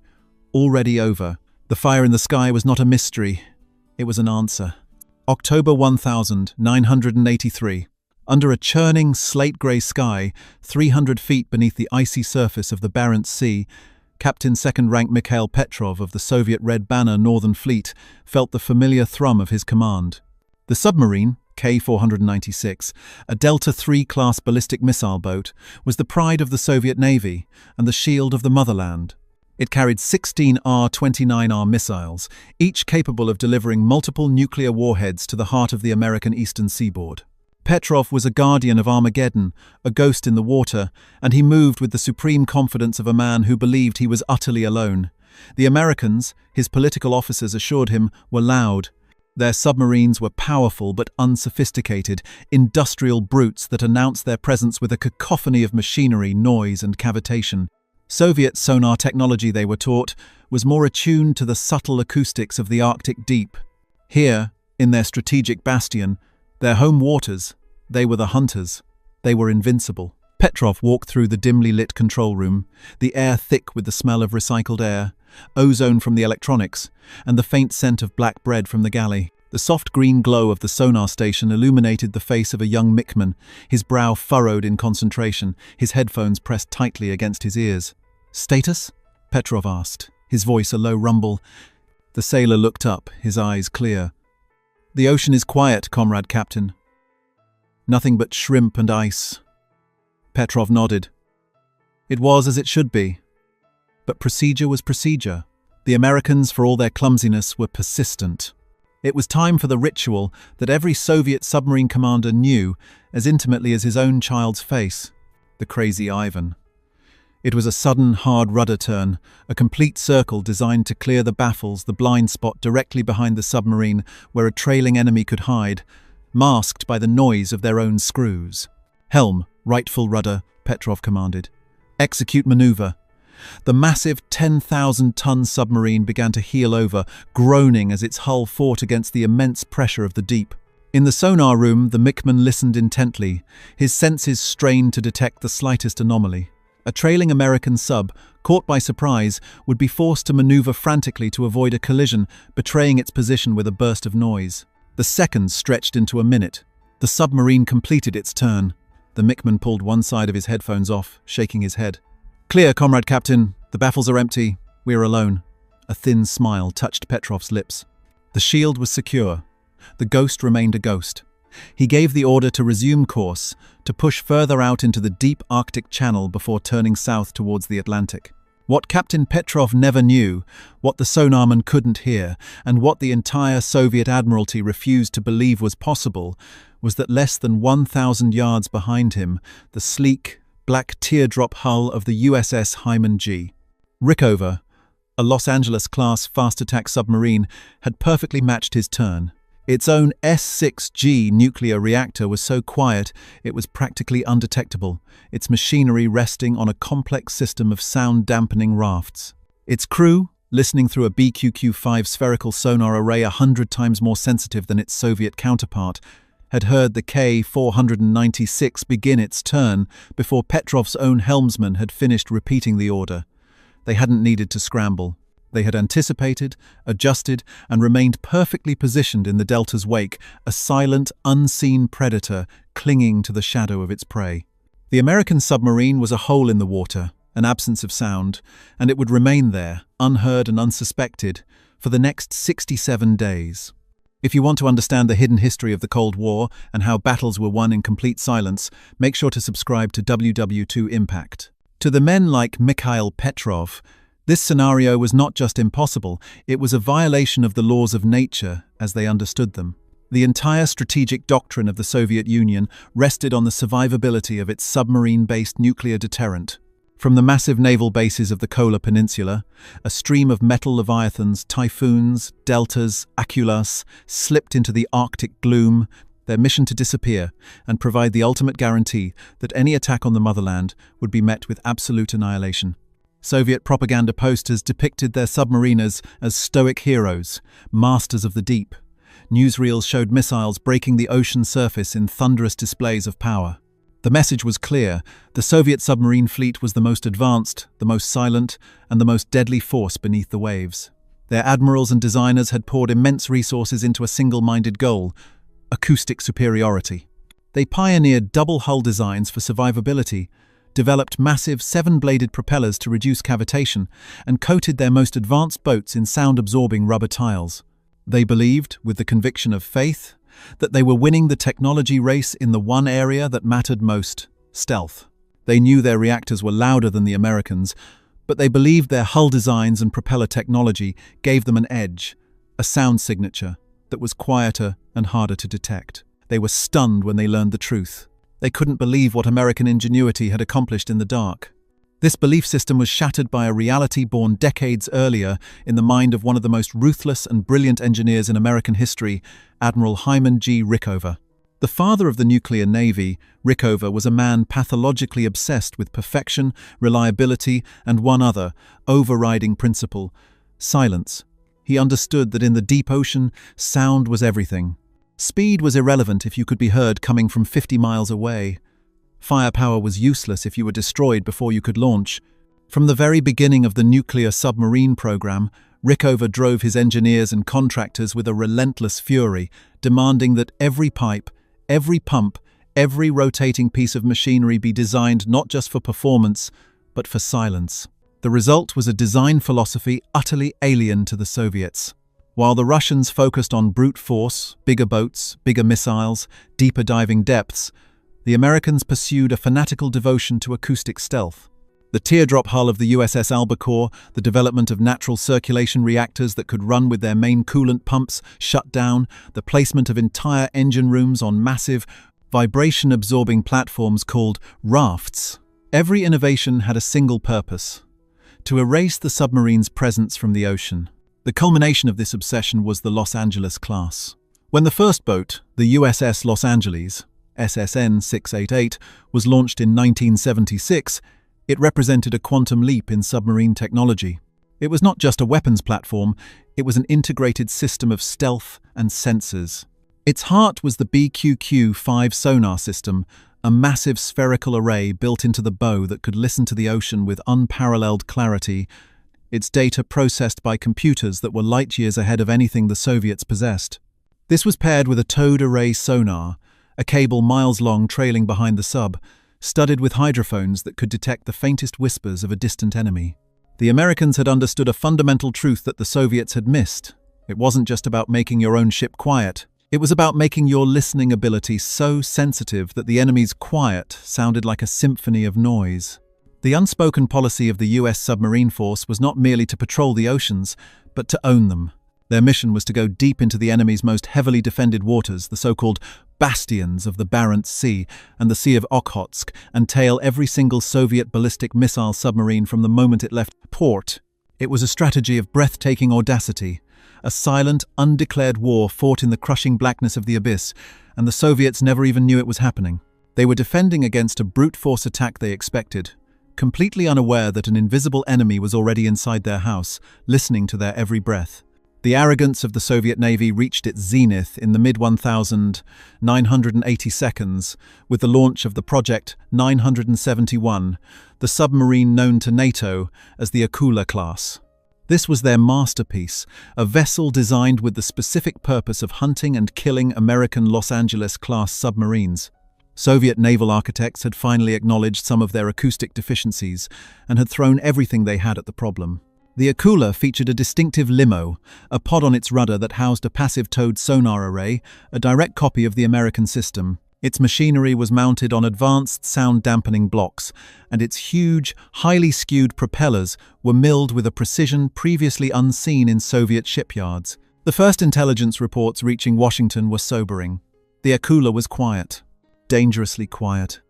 already over. The fire in the sky was not a mystery, it was an answer. October 1983. Under a churning, slate-grey sky, 300 feet beneath the icy surface of the Barents Sea, Captain Second-Rank Mikhail Petrov of the Soviet Red Banner Northern Fleet felt the familiar thrum of his command. The submarine, K-496, a Delta III class ballistic missile boat, was the pride of the Soviet Navy and the shield of the motherland. It carried 16 R-29R missiles, each capable of delivering multiple nuclear warheads to the heart of the American eastern seaboard. Petrov was a guardian of Armageddon, a ghost in the water, and he moved with the supreme confidence of a man who believed he was utterly alone. The Americans, his political officers assured him, were loud. Their submarines were powerful but unsophisticated, industrial brutes that announced their presence with a cacophony of machinery, noise, and cavitation. Soviet sonar technology, they were taught, was more attuned to the subtle acoustics of the Arctic deep. Here, in their strategic bastion, Their home waters, they were the hunters. They were invincible. Petrov walked through the dimly lit control room, the air thick with the smell of recycled air, ozone from the electronics, and the faint scent of black bread from the galley. The soft green glow of the sonar station illuminated the face of a young Mi'kmaq, his brow furrowed in concentration, his headphones pressed tightly against his ears. "Status?" Petrov asked, his voice a low rumble. The sailor looked up, his eyes clear. "The ocean is quiet, Comrade Captain. Nothing but shrimp and ice." Petrov nodded. It was as it should be. But procedure was procedure. The Americans, for all their clumsiness, were persistent. It was time for the ritual that every Soviet submarine commander knew as intimately as his own child's face, the crazy Ivan. It was a sudden, hard rudder turn, a complete circle designed to clear the baffles, the blind spot directly behind the submarine where a trailing enemy could hide, masked by the noise of their own screws. "Helm, right full rudder," Petrov commanded. "Execute maneuver." The massive 10,000-ton submarine began to heel over, groaning as its hull fought against the immense pressure of the deep. In the sonar room, the Mi'kmaq listened intently, his senses strained to detect the slightest anomaly. A trailing American sub, caught by surprise, would be forced to maneuver frantically to avoid a collision, betraying its position with a burst of noise. The seconds stretched into a minute. The submarine completed its turn. The Mi'kmaq pulled one side of his headphones off, shaking his head. "Clear, Comrade Captain. The baffles are empty. We are alone." A thin smile touched Petrov's lips. The shield was secure. The ghost remained a ghost. He gave the order to resume course, to push further out into the deep Arctic Channel before turning south towards the Atlantic. What Captain Petrov never knew, what the sonarman couldn't hear, and what the entire Soviet Admiralty refused to believe was possible, was that less than 1,000 yards behind him, the sleek, black teardrop hull of the USS Hyman G. Rickover, a Los Angeles-class fast-attack submarine, had perfectly matched his turn. Its own S-6G nuclear reactor was so quiet it was practically undetectable, its machinery resting on a complex system of sound-dampening rafts. Its crew, listening through a BQQ-5 spherical sonar array 100 times more sensitive than its Soviet counterpart, had heard the K-496 begin its turn before Petrov's own helmsman had finished repeating the order. They hadn't needed to scramble. They had anticipated, adjusted, and remained perfectly positioned in the Delta's wake, a silent, unseen predator clinging to the shadow of its prey. The American submarine was a hole in the water, an absence of sound, and it would remain there, unheard and unsuspected, for the next 67 days. If you want to understand the hidden history of the Cold War and how battles were won in complete silence, make sure to subscribe to WW2 Impact. To the men like Mikhail Petrov, this scenario was not just impossible, it was a violation of the laws of nature as they understood them. The entire strategic doctrine of the Soviet Union rested on the survivability of its submarine-based nuclear deterrent. From the massive naval bases of the Kola Peninsula, a stream of metal leviathans, typhoons, deltas, aculas slipped into the Arctic gloom, their mission to disappear and provide the ultimate guarantee that any attack on the motherland would be met with absolute annihilation. Soviet propaganda posters depicted their submariners as stoic heroes, masters of the deep. Newsreels showed missiles breaking the ocean surface in thunderous displays of power. The message was clear: the Soviet submarine fleet was the most advanced, the most silent, and the most deadly force beneath the waves. Their admirals and designers had poured immense resources into a single-minded goal: acoustic superiority. They pioneered double-hull designs for survivability, developed massive 7-bladed propellers to reduce cavitation, and coated their most advanced boats in sound-absorbing rubber tiles. They believed, with the conviction of faith, that they were winning the technology race in the one area that mattered most: stealth. They knew their reactors were louder than the Americans, but they believed their hull designs and propeller technology gave them an edge, a sound signature that was quieter and harder to detect. They were stunned when they learned the truth. They couldn't believe what American ingenuity had accomplished in the dark. This belief system was shattered by a reality born decades earlier in the mind of one of the most ruthless and brilliant engineers in American history, Admiral Hyman G. Rickover. The father of the nuclear navy, Rickover was a man pathologically obsessed with perfection, reliability, and one other, overriding principle: silence. He understood that in the deep ocean, sound was everything. Speed was irrelevant if you could be heard coming from 50 miles away. Firepower was useless if you were destroyed before you could launch. From the very beginning of the nuclear submarine program, Rickover drove his engineers and contractors with a relentless fury, demanding that every pipe, every pump, every rotating piece of machinery be designed not just for performance, but for silence. The result was a design philosophy utterly alien to the Soviets. While the Russians focused on brute force, bigger boats, bigger missiles, deeper diving depths, the Americans pursued a fanatical devotion to acoustic stealth. The teardrop hull of the USS Albacore, the development of natural circulation reactors that could run with their main coolant pumps shut down, the placement of entire engine rooms on massive, vibration-absorbing platforms called rafts. Every innovation had a single purpose: to erase the submarine's presence from the ocean. The culmination of this obsession was the Los Angeles class. When the first boat, the USS Los Angeles, SSN 688, was launched in 1976, it represented a quantum leap in submarine technology. It was not just a weapons platform, it was an integrated system of stealth and sensors. Its heart was the BQQ-5 sonar system, a massive spherical array built into the bow that could listen to the ocean with unparalleled clarity, its data processed by computers that were light years ahead of anything the Soviets possessed. This was paired with a towed array sonar, a cable miles long trailing behind the sub, studded with hydrophones that could detect the faintest whispers of a distant enemy. The Americans had understood a fundamental truth that the Soviets had missed. It wasn't just about making your own ship quiet. It was about making your listening ability so sensitive that the enemy's quiet sounded like a symphony of noise. The unspoken policy of the US submarine force was not merely to patrol the oceans, but to own them. Their mission was to go deep into the enemy's most heavily defended waters, the so-called bastions of the Barents Sea and the Sea of Okhotsk, and tail every single Soviet ballistic missile submarine from the moment it left port. It was a strategy of breathtaking audacity, a silent, undeclared war fought in the crushing blackness of the abyss, and the Soviets never even knew it was happening. They were defending against a brute force attack they expected, completely unaware that an invisible enemy was already inside their house, listening to their every breath. The arrogance of the Soviet Navy reached its zenith in the mid-1980s with the launch of the Project 971, the submarine known to NATO as the Akula class. This was their masterpiece, a vessel designed with the specific purpose of hunting and killing American Los Angeles-class submarines. Soviet naval architects had finally acknowledged some of their acoustic deficiencies and had thrown everything they had at the problem. The Akula featured a distinctive limo, a pod on its rudder that housed a passive towed sonar array, a direct copy of the American system. Its machinery was mounted on advanced sound-dampening blocks, and its huge, highly skewed propellers were milled with a precision previously unseen in Soviet shipyards. The first intelligence reports reaching Washington were sobering. The Akula was quiet. Dangerously quiet.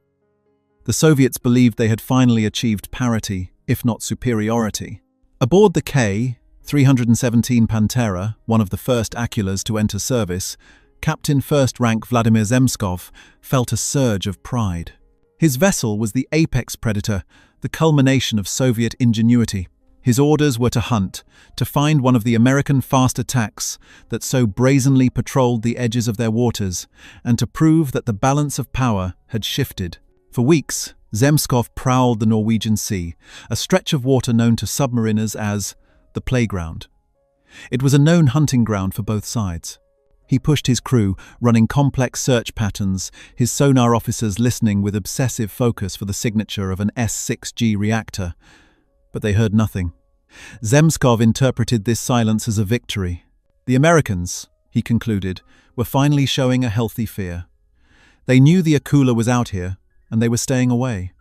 The Soviets believed they had finally achieved parity, if not superiority. Aboard the K-317 Pantera, one of the first Akulas to enter service, Captain First Rank Vladimir Zemskov felt a surge of pride. His vessel was the apex predator, the culmination of Soviet ingenuity. His orders were to hunt, to find one of the American fast attacks that so brazenly patrolled the edges of their waters, and to prove that the balance of power had shifted. For weeks, Zemskov prowled the Norwegian Sea, a stretch of water known to submariners as the playground. It was a known hunting ground for both sides. He pushed his crew, running complex search patterns, his sonar officers listening with obsessive focus for the signature of an S-6G reactor. But they heard nothing. Zemskov interpreted this silence as a victory. The Americans, he concluded, were finally showing a healthy fear. They knew the Akula was out here, and they were staying away.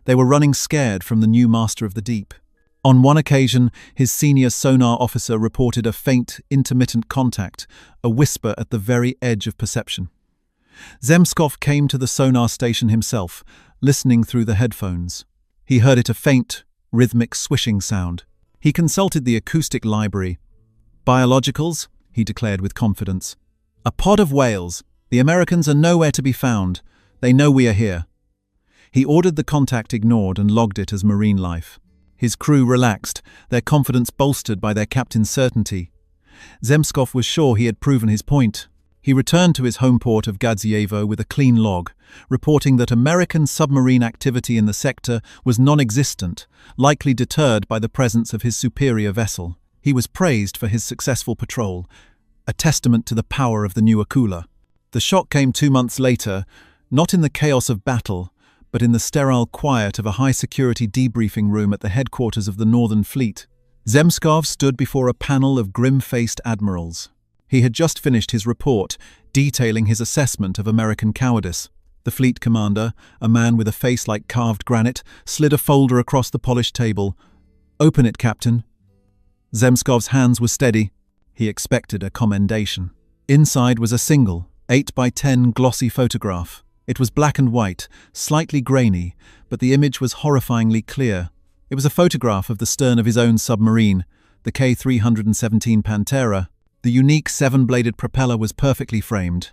They were running scared from the new master of the deep. On one occasion, his senior sonar officer reported a faint, intermittent contact, a whisper at the very edge of perception. Zemskov came to the sonar station himself, listening through the headphones. He heard it a faint, rhythmic swishing sound. He consulted the acoustic library. "Biologicals," he declared with confidence. "A pod of whales. The Americans are nowhere to be found. They know we are here." He ordered the contact ignored and logged it as marine life. His crew relaxed, their confidence bolstered by their captain's certainty. Zemskov was sure he had proven his point. He returned to his home port of Gadzievo with a clean log, reporting that American submarine activity in the sector was non-existent, likely deterred by the presence of his superior vessel. He was praised for his successful patrol, a testament to the power of the new Akula. The shock came 2 months later, not in the chaos of battle, but in the sterile quiet of a high-security debriefing room at the headquarters of the Northern Fleet. Zemskov stood before a panel of grim-faced admirals. He had just finished his report, detailing his assessment of American cowardice. The fleet commander, a man with a face like carved granite, slid a folder across the polished table. "Open it, Captain." Zemskov's hands were steady. He expected a commendation. Inside was a single, 8 by 10 glossy photograph. It was black and white, slightly grainy, but the image was horrifyingly clear. It was a photograph of the stern of his own submarine, the K-317 Pantera. The unique 7-bladed propeller was perfectly framed.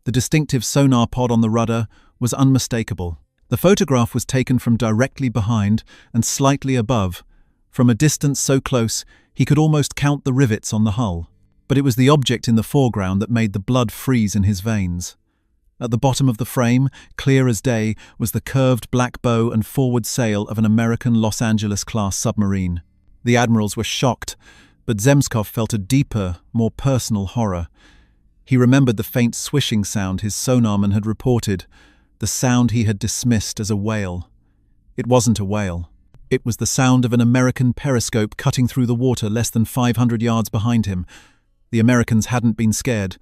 The distinctive sonar pod on the rudder was unmistakable. The photograph was taken from directly behind and slightly above, from a distance so close he could almost count the rivets on the hull. But it was the object in the foreground that made the blood freeze in his veins. At the bottom of the frame, clear as day, was the curved black bow and forward sail of an American Los Angeles-class submarine. The admirals were shocked, but Zemskov felt a deeper, more personal horror. He remembered the faint swishing sound his sonarman had reported, the sound he had dismissed as a wail. It wasn't a wail. It was the sound of an American periscope cutting through the water less than 500 yards behind him. The Americans hadn't been scared.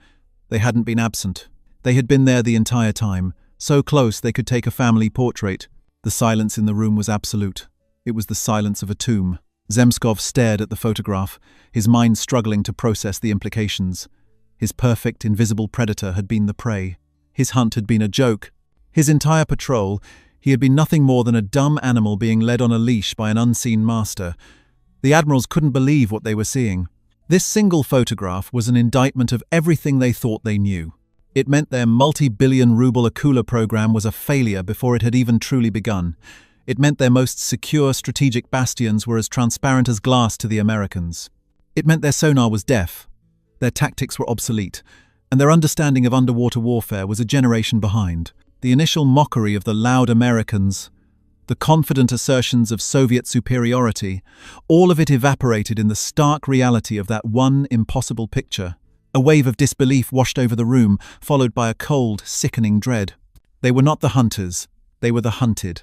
They hadn't been absent. They had been there the entire time, so close they could take a family portrait. The silence in the room was absolute. It was the silence of a tomb. Zemskov stared at the photograph, his mind struggling to process the implications. His perfect, invisible predator had been the prey. His hunt had been a joke. His entire patrol, he had been nothing more than a dumb animal being led on a leash by an unseen master. The admirals couldn't believe what they were seeing. This single photograph was an indictment of everything they thought they knew. It meant their multi-billion-ruble Akula program was a failure before it had even truly begun. It meant their most secure strategic bastions were as transparent as glass to the Americans. It meant their sonar was deaf, their tactics were obsolete, and their understanding of underwater warfare was a generation behind. The initial mockery of the loud Americans, the confident assertions of Soviet superiority, all of it evaporated in the stark reality of that one impossible picture. A wave of disbelief washed over the room, followed by a cold, sickening dread. They were not the hunters, they were the hunted.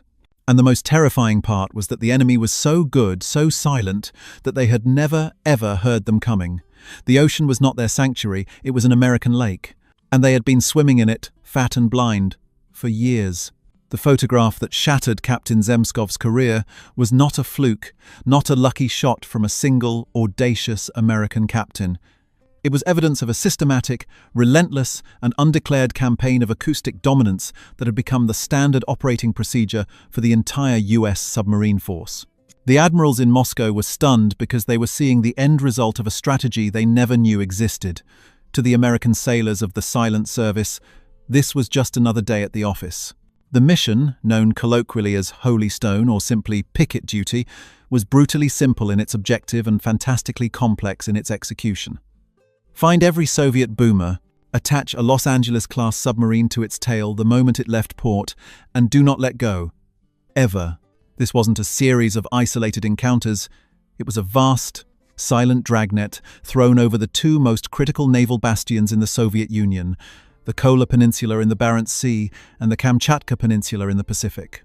And the most terrifying part was that the enemy was so good, so silent, that they had never, ever heard them coming. The ocean was not their sanctuary, it was an American lake. And they had been swimming in it, fat and blind, for years. The photograph that shattered Captain Zemskov's career was not a fluke, not a lucky shot from a single, audacious American captain. It was evidence of a systematic, relentless, and undeclared campaign of acoustic dominance that had become the standard operating procedure for the entire US submarine force. The admirals in Moscow were stunned because they were seeing the end result of a strategy they never knew existed. To the American sailors of the Silent Service, this was just another day at the office. The mission, known colloquially as Holy Stone or simply picket duty, was brutally simple in its objective and fantastically complex in its execution. Find every Soviet boomer, attach a Los Angeles-class submarine to its tail the moment it left port, and do not let go. Ever. This wasn't a series of isolated encounters. It was a vast, silent dragnet thrown over the two most critical naval bastions in the Soviet Union, the Kola Peninsula in the Barents Sea and the Kamchatka Peninsula in the Pacific.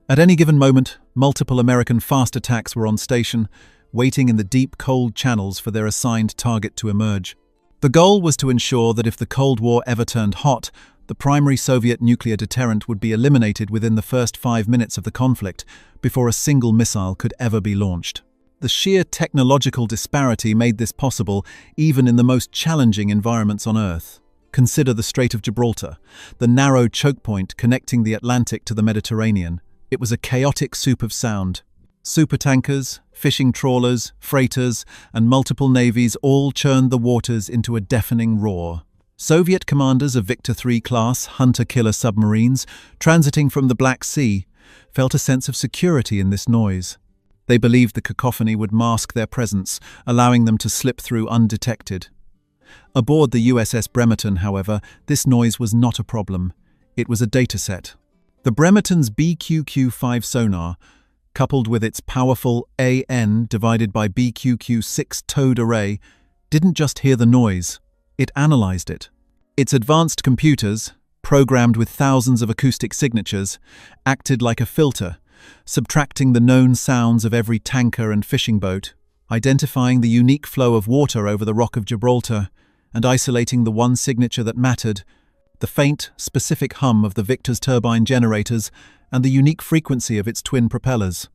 At any given moment, multiple American fast attacks were on station, waiting in the deep, cold channels for their assigned target to emerge. The goal was to ensure that if the Cold War ever turned hot, the primary Soviet nuclear deterrent would be eliminated within the first 5 minutes of the conflict, before a single missile could ever be launched. The sheer technological disparity made this possible even in the most challenging environments on Earth. Consider the Strait of Gibraltar, the narrow choke point connecting the Atlantic to the Mediterranean. It was a chaotic soup of sound. Supertankers, fishing trawlers, freighters, and multiple navies all churned the waters into a deafening roar. Soviet commanders of Victor III-class hunter-killer submarines, transiting from the Black Sea, felt a sense of security in this noise. They believed the cacophony would mask their presence, allowing them to slip through undetected. Aboard the USS Bremerton, however, this noise was not a problem. It was a dataset. The Bremerton's BQQ-5 sonar, coupled with its powerful AN divided by BQQ-6 towed array, didn't just hear the noise, it analyzed it. Its advanced computers, programmed with thousands of acoustic signatures, acted like a filter, subtracting the known sounds of every tanker and fishing boat, identifying the unique flow of water over the Rock of Gibraltar, and isolating the one signature that mattered, the faint, specific hum of the Victor's turbine generators and the unique frequency of its twin propellers.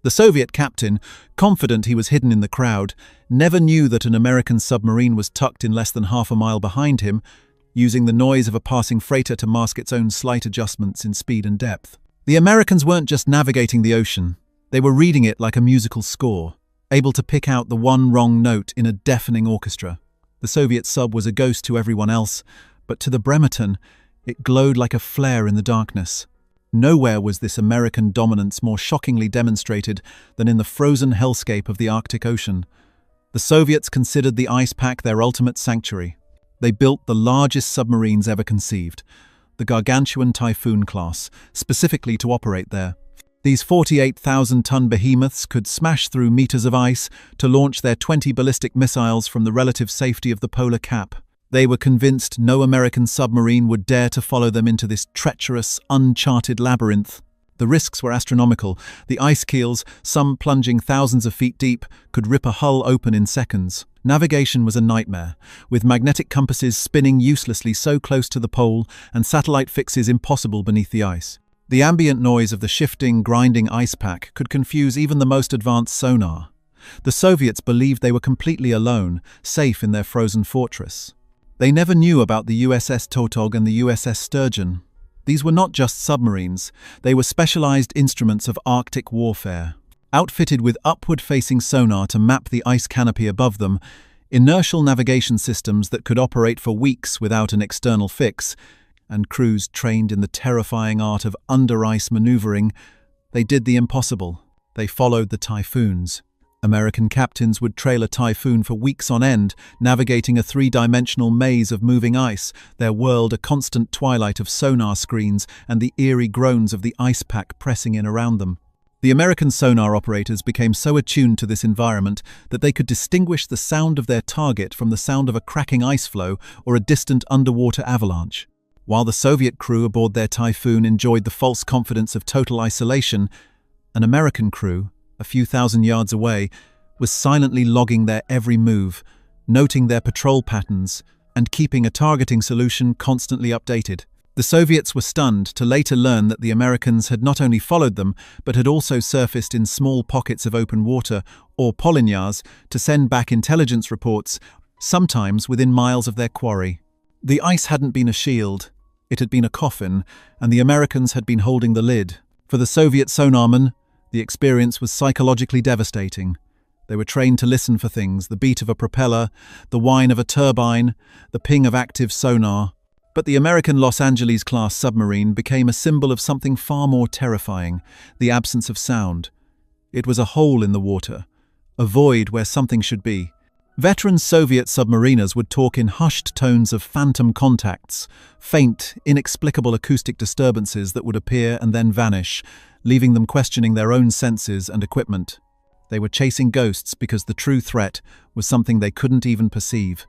The Soviet captain, confident he was hidden in the crowd, never knew that an American submarine was tucked in less than half a mile behind him, using the noise of a passing freighter to mask its own slight adjustments in speed and depth. The Americans weren't just navigating the ocean, they were reading it like a musical score, able to pick out the one wrong note in a deafening orchestra. The Soviet sub was a ghost to everyone else, but to the Bremerton, it glowed like a flare in the darkness. Nowhere was this American dominance more shockingly demonstrated than in the frozen hellscape of the Arctic Ocean. The Soviets considered the ice pack their ultimate sanctuary. They built the largest submarines ever conceived, the gargantuan Typhoon class, specifically to operate there. These 48,000-ton behemoths could smash through meters of ice to launch their 20 ballistic missiles from the relative safety of the polar cap. They were convinced no American submarine would dare to follow them into this treacherous, uncharted labyrinth. The risks were astronomical. The ice keels, some plunging thousands of feet deep, could rip a hull open in seconds. Navigation was a nightmare, with magnetic compasses spinning uselessly so close to the pole and satellite fixes impossible beneath the ice. The ambient noise of the shifting, grinding ice pack could confuse even the most advanced sonar. The Soviets believed they were completely alone, safe in their frozen fortress. They never knew about the USS Tautog and the USS Sturgeon. These were not just submarines, they were specialized instruments of Arctic warfare. Outfitted with upward-facing sonar to map the ice canopy above them, inertial navigation systems that could operate for weeks without an external fix, and crews trained in the terrifying art of under-ice maneuvering, they did the impossible. They followed the typhoons. American captains would trail a typhoon for weeks on end, navigating a three-dimensional maze of moving ice, their world a constant twilight of sonar screens and the eerie groans of the ice pack pressing in around them. The American sonar operators became so attuned to this environment that they could distinguish the sound of their target from the sound of a cracking ice floe or a distant underwater avalanche. While the Soviet crew aboard their Typhoon enjoyed the false confidence of total isolation, an American crew, a few thousand yards away, was silently logging their every move, noting their patrol patterns, and keeping a targeting solution constantly updated. The Soviets were stunned to later learn that the Americans had not only followed them, but had also surfaced in small pockets of open water, or polinyas, to send back intelligence reports, sometimes within miles of their quarry. The ice hadn't been a shield, it had been a coffin, and the Americans had been holding the lid. For the Soviet sonarmen, the experience was psychologically devastating. They were trained to listen for things, the beat of a propeller, the whine of a turbine, the ping of active sonar. But the American Los Angeles-class submarine became a symbol of something far more terrifying, the absence of sound. It was a hole in the water, a void where something should be. Veteran Soviet submariners would talk in hushed tones of phantom contacts, faint, inexplicable acoustic disturbances that would appear and then vanish, leaving them questioning their own senses and equipment. They were chasing ghosts because the true threat was something they couldn't even perceive.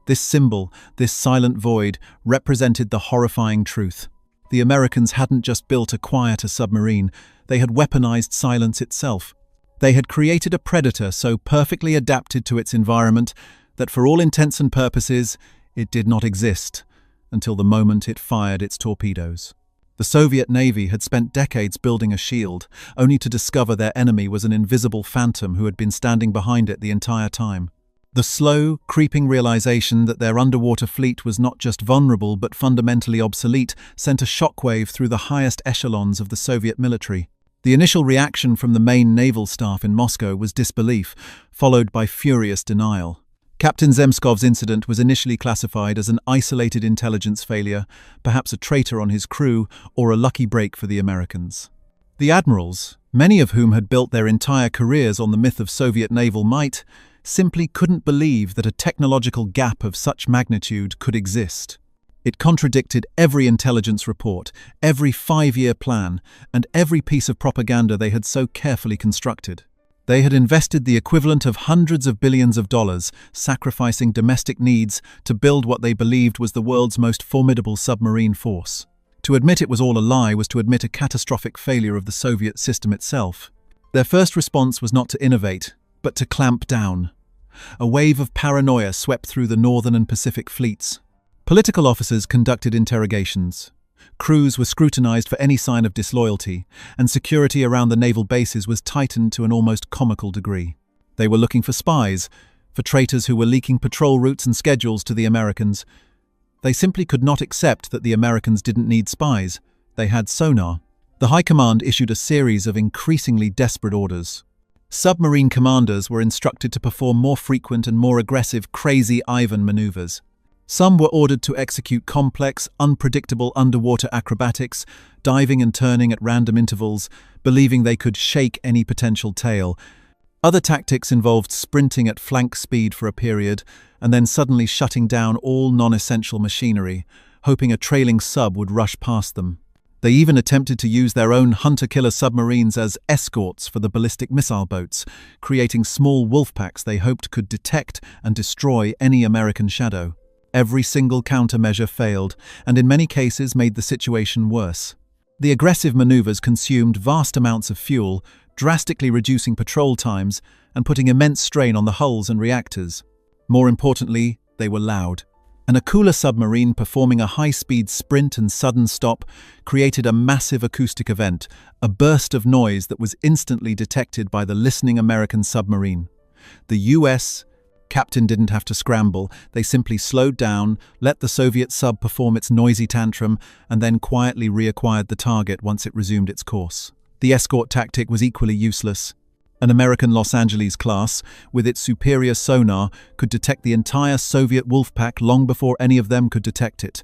This symbol, this silent void, represented the horrifying truth. The Americans hadn't just built a quieter submarine, they had weaponized silence itself. They had created a predator so perfectly adapted to its environment that for all intents and purposes, it did not exist until the moment it fired its torpedoes. The Soviet Navy had spent decades building a shield, only to discover their enemy was an invisible phantom who had been standing behind it the entire time. The slow, creeping realization that their underwater fleet was not just vulnerable but fundamentally obsolete sent a shockwave through the highest echelons of the Soviet military. The initial reaction from the main naval staff in Moscow was disbelief, followed by furious denial. Captain Zemskov's incident was initially classified as an isolated intelligence failure, perhaps a traitor on his crew, or a lucky break for the Americans. The admirals, many of whom had built their entire careers on the myth of Soviet naval might, simply couldn't believe that a technological gap of such magnitude could exist. It contradicted every intelligence report, every 5-year plan, and every piece of propaganda they had so carefully constructed. They had invested the equivalent of hundreds of billions of dollars, sacrificing domestic needs to build what they believed was the world's most formidable submarine force. To admit it was all a lie was to admit a catastrophic failure of the Soviet system itself. Their first response was not to innovate, but to clamp down. A wave of paranoia swept through the Northern and Pacific fleets. Political officers conducted interrogations. Crews were scrutinized for any sign of disloyalty, and security around the naval bases was tightened to an almost comical degree. They were looking for spies, for traitors who were leaking patrol routes and schedules to the Americans. They simply could not accept that the Americans didn't need spies. They had sonar. The High Command issued a series of increasingly desperate orders. Submarine commanders were instructed to perform more frequent and more aggressive Crazy Ivan maneuvers. Some were ordered to execute complex, unpredictable underwater acrobatics, diving and turning at random intervals, believing they could shake any potential tail. Other tactics involved sprinting at flank speed for a period, and then suddenly shutting down all non-essential machinery, hoping a trailing sub would rush past them. They even attempted to use their own hunter-killer submarines as escorts for the ballistic missile boats, creating small wolf packs they hoped could detect and destroy any American shadow. Every single countermeasure failed, and in many cases made the situation worse. The aggressive maneuvers consumed vast amounts of fuel, drastically reducing patrol times and putting immense strain on the hulls and reactors. More importantly, they were loud. An Akula submarine performing a high-speed sprint and sudden stop created a massive acoustic event, a burst of noise that was instantly detected by the listening American submarine. The U.S. captain didn't have to scramble. They simply slowed down, let the Soviet sub perform its noisy tantrum, and then quietly reacquired the target once it resumed its course. The escort tactic was equally useless. An American Los Angeles class, with its superior sonar, could detect the entire Soviet wolfpack long before any of them could detect it.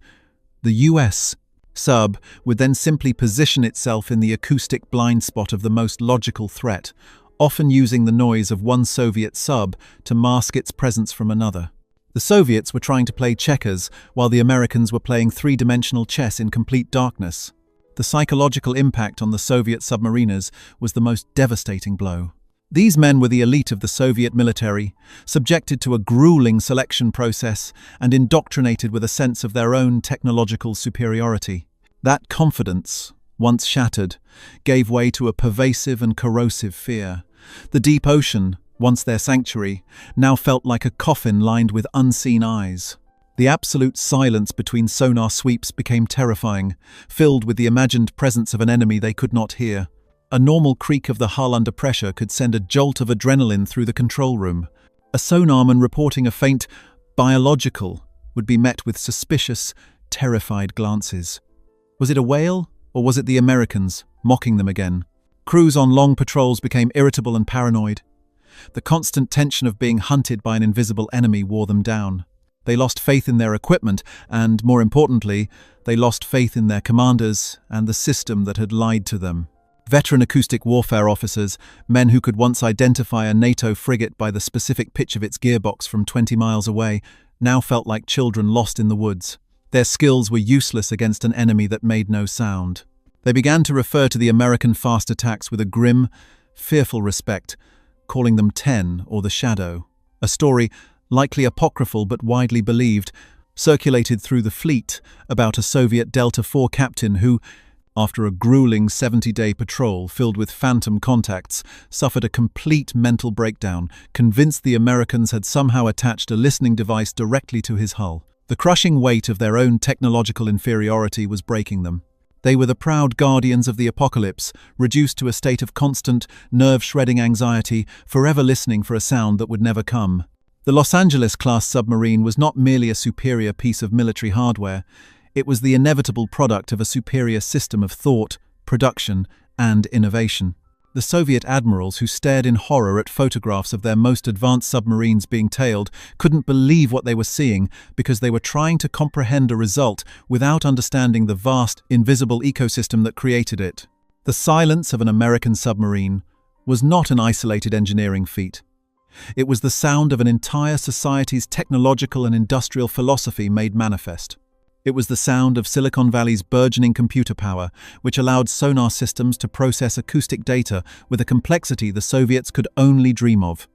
The U.S. sub would then simply position itself in the acoustic blind spot of the most logical threat, often using the noise of one Soviet sub to mask its presence from another. The Soviets were trying to play checkers, while the Americans were playing three-dimensional chess in complete darkness. The psychological impact on the Soviet submariners was the most devastating blow. These men were the elite of the Soviet military, subjected to a grueling selection process and indoctrinated with a sense of their own technological superiority. That confidence, once shattered, gave way to a pervasive and corrosive fear. The deep ocean, once their sanctuary, now felt like a coffin lined with unseen eyes. The absolute silence between sonar sweeps became terrifying, filled with the imagined presence of an enemy they could not hear. A normal creak of the hull under pressure could send a jolt of adrenaline through the control room. A sonarman reporting a faint biological would be met with suspicious, terrified glances. Was it a whale, or was it the Americans, mocking them again? Crews on long patrols became irritable and paranoid. The constant tension of being hunted by an invisible enemy wore them down. They lost faith in their equipment and, more importantly, they lost faith in their commanders and the system that had lied to them. Veteran acoustic warfare officers, men who could once identify a NATO frigate by the specific pitch of its gearbox from 20 miles away, now felt like children lost in the woods. Their skills were useless against an enemy that made no sound. They began to refer to the American fast attacks with a grim, fearful respect, calling them 10 or the Shadow. A story, likely apocryphal but widely believed, circulated through the fleet about a Soviet Delta IV captain who, after a grueling 70-day patrol filled with phantom contacts, suffered a complete mental breakdown, convinced the Americans had somehow attached a listening device directly to his hull. The crushing weight of their own technological inferiority was breaking them. They were the proud guardians of the apocalypse, reduced to a state of constant, nerve-shredding anxiety, forever listening for a sound that would never come. The Los Angeles-class submarine was not merely a superior piece of military hardware. It was the inevitable product of a superior system of thought, production, and innovation. The Soviet admirals, who stared in horror at photographs of their most advanced submarines being tailed, couldn't believe what they were seeing because they were trying to comprehend a result without understanding the vast, invisible ecosystem that created it. The silence of an American submarine was not an isolated engineering feat. It was the sound of an entire society's technological and industrial philosophy made manifest. It was the sound of Silicon Valley's burgeoning computer power, which allowed sonar systems to process acoustic data with a complexity the Soviets could only dream of.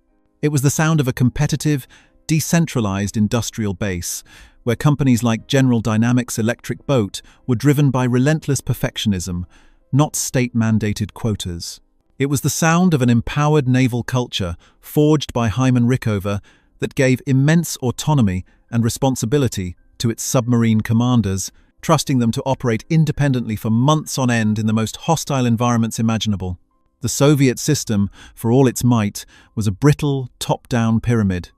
It was the sound of a competitive, decentralized industrial base, where companies like General Dynamics' Electric Boat were driven by relentless perfectionism, not state-mandated quotas. It was the sound of an empowered naval culture, forged by Hyman Rickover, that gave immense autonomy and responsibility to its submarine commanders, trusting them to operate independently for months on end in the most hostile environments imaginable. The Soviet system, for all its might, was a brittle, top-down pyramid.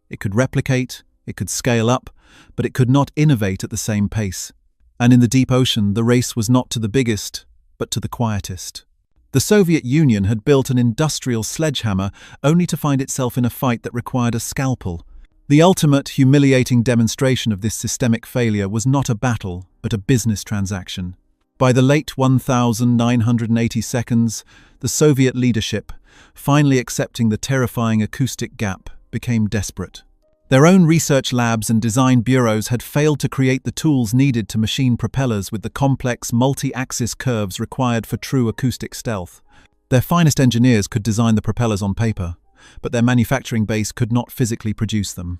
It could replicate, it could scale up, but it could not innovate at the same pace. And in the deep ocean, the race was not to the biggest, but to the quietest. The Soviet Union had built an industrial sledgehammer only to find itself in a fight that required a scalpel. The ultimate humiliating demonstration of this systemic failure was not a battle, but a business transaction. By the late 1980 seconds, the Soviet leadership, finally accepting the terrifying acoustic gap, became desperate. Their own research labs and design bureaus had failed to create the tools needed to machine propellers with the complex multi-axis curves required for true acoustic stealth. Their finest engineers could design the propellers on paper, but their manufacturing base could not physically produce them.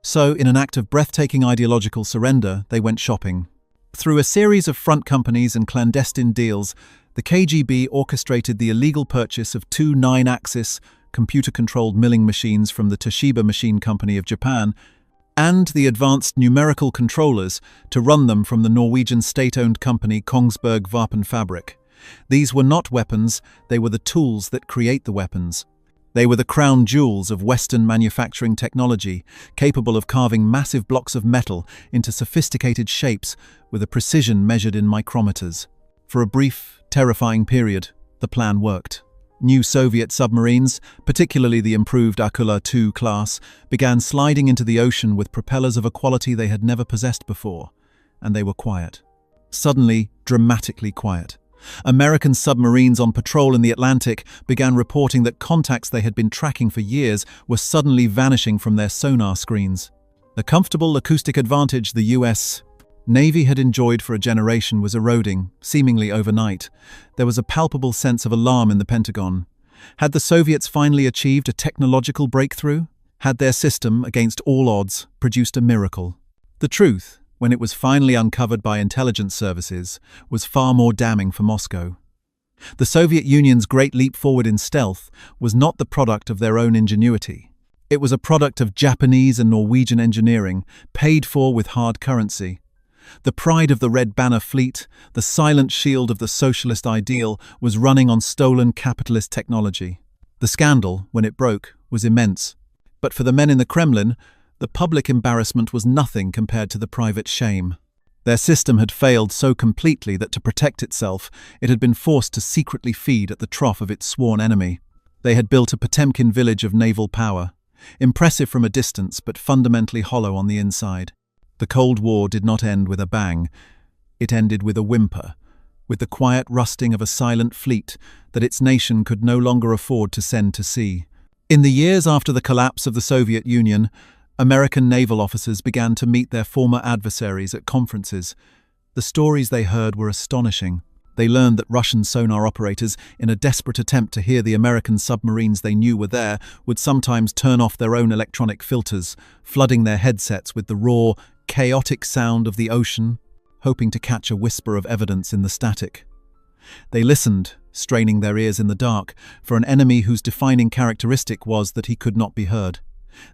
So, in an act of breathtaking ideological surrender, they went shopping. Through a series of front companies and clandestine deals, the KGB orchestrated the illegal purchase of 2 9-axis, computer-controlled milling machines from the Toshiba Machine Company of Japan, and the advanced numerical controllers to run them from the Norwegian state-owned company Kongsberg Våpenfabrik. These were not weapons, they were the tools that create the weapons. They were the crown jewels of Western manufacturing technology, capable of carving massive blocks of metal into sophisticated shapes with a precision measured in micrometers. For a brief, terrifying period, the plan worked. New Soviet submarines, particularly the improved Akula II class, began sliding into the ocean with propellers of a quality they had never possessed before, and they were quiet. Suddenly, dramatically quiet. American submarines on patrol in the Atlantic began reporting that contacts they had been tracking for years were suddenly vanishing from their sonar screens. The comfortable acoustic advantage the U.S. Navy had enjoyed for a generation was eroding, seemingly overnight. There was a palpable sense of alarm in the Pentagon. Had the Soviets finally achieved a technological breakthrough? Had their system, against all odds, produced a miracle? The truth, when it was finally uncovered by intelligence services, was far more damning for Moscow. The Soviet Union's great leap forward in stealth was not the product of their own ingenuity. It was a product of Japanese and Norwegian engineering, paid for with hard currency. The pride of the Red Banner fleet, the silent shield of the socialist ideal, was running on stolen capitalist technology. The scandal, when it broke, was immense. But for the men in the Kremlin, the public embarrassment was nothing compared to the private shame. Their system had failed so completely that to protect itself, it had been forced to secretly feed at the trough of its sworn enemy. They had built a Potemkin village of naval power, impressive from a distance but fundamentally hollow on the inside. The Cold War did not end with a bang. It ended with a whimper, with the quiet rusting of a silent fleet that its nation could no longer afford to send to sea. In the years after the collapse of the Soviet Union, American naval officers began to meet their former adversaries at conferences. The stories they heard were astonishing. They learned that Russian sonar operators, in a desperate attempt to hear the American submarines they knew were there, would sometimes turn off their own electronic filters, flooding their headsets with the raw, chaotic sound of the ocean, hoping to catch a whisper of evidence in the static. They listened, straining their ears in the dark, for an enemy whose defining characteristic was that he could not be heard.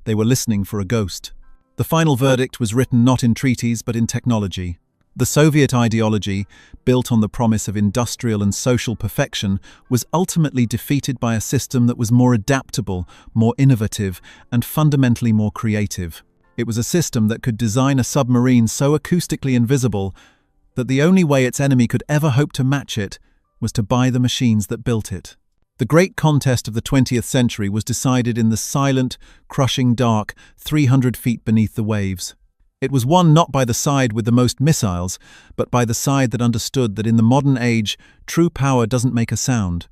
They were listening for a ghost. The final verdict was written not in treaties but in technology. The Soviet ideology, built on the promise of industrial and social perfection, was ultimately defeated by a system that was more adaptable, more innovative, and fundamentally more creative. It was a system that could design a submarine so acoustically invisible that the only way its enemy could ever hope to match it was to buy the machines that built it. The great contest of the 20th century was decided in the silent, crushing dark 300 feet beneath the waves. It was won not by the side with the most missiles, but by the side that understood that in the modern age, true power doesn't make a sound.